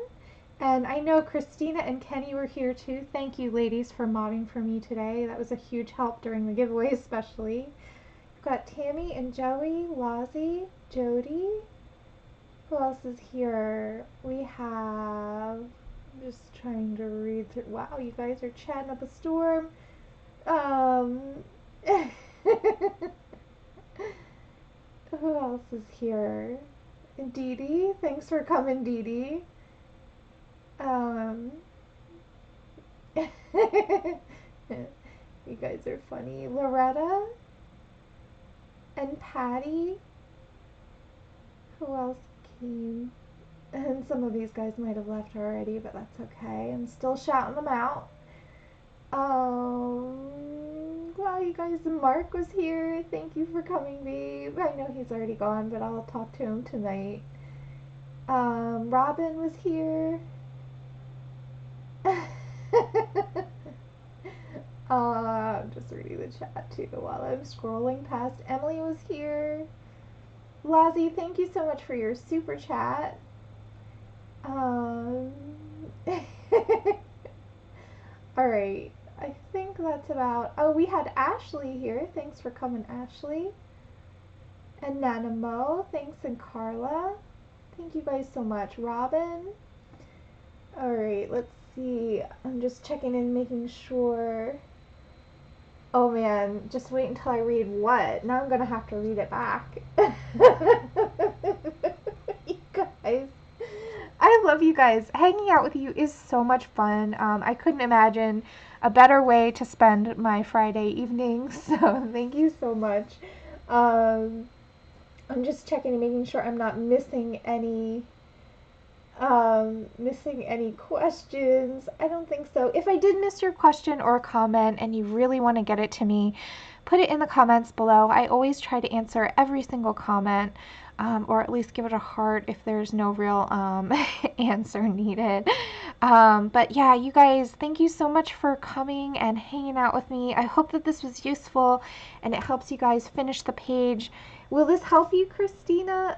and I know Christina and Kenny were here too. Thank you, ladies, for modding for me today. That was a huge help during the giveaway, especially. We've got Tammy and Joey, Lozzie, Jody. Who else is here? We have, I'm just trying to read through. Wow, you guys are chatting up a storm. Who else is here? Dee Dee. Thanks for coming, Dee Dee. You guys are funny. Loretta and Patty. Who else came? And some of these guys might have left already, but that's okay. I'm still shouting them out. Wow, you guys, Mark was here. Thank you for coming, babe. I know he's already gone, but I'll talk to him tonight. Robin was here. I'm just reading the chat too while I'm scrolling past. Emily was here. Lazzy, thank you so much for your super chat. Alright, I think that's about... Oh, we had Ashley here. Thanks for coming, Ashley. And Nanamo, thanks, and Carla. Thank you guys so much. Robin. Alright, let's see. I'm just checking in, making sure... Oh man, just wait until I read what? Now I'm gonna have to read it back. You guys. I love you guys. Hanging out with you is so much fun. I couldn't imagine a better way to spend my Friday evenings. So thank you so much. I'm just checking and making sure I'm not missing any questions. I don't think so. If I did miss your question or comment and you really want to get it to me, put it in the comments below. I always try to answer every single comment, or at least give it a heart if there's no real answer needed. But yeah, you guys, thank you so much for coming and hanging out with me. I hope that this was useful and it helps you guys finish the page. Will this help you, Christina?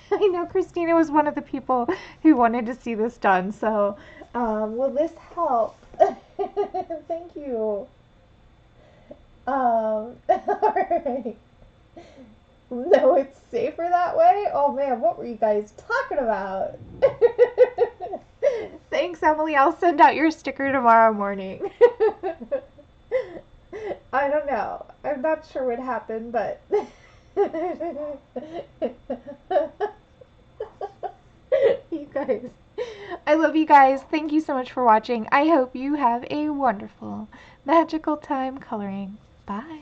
I know Christina was one of the people who wanted to see this done, so will this help? Thank you. Alright. No, it's safer that way? Oh man, what were you guys talking about? Thanks, Emily. I'll send out your sticker tomorrow morning. I don't know. I'm not sure what happened, but... You guys, I love you guys. Thank you so much for watching. I hope you have a wonderful, magical time coloring. Bye.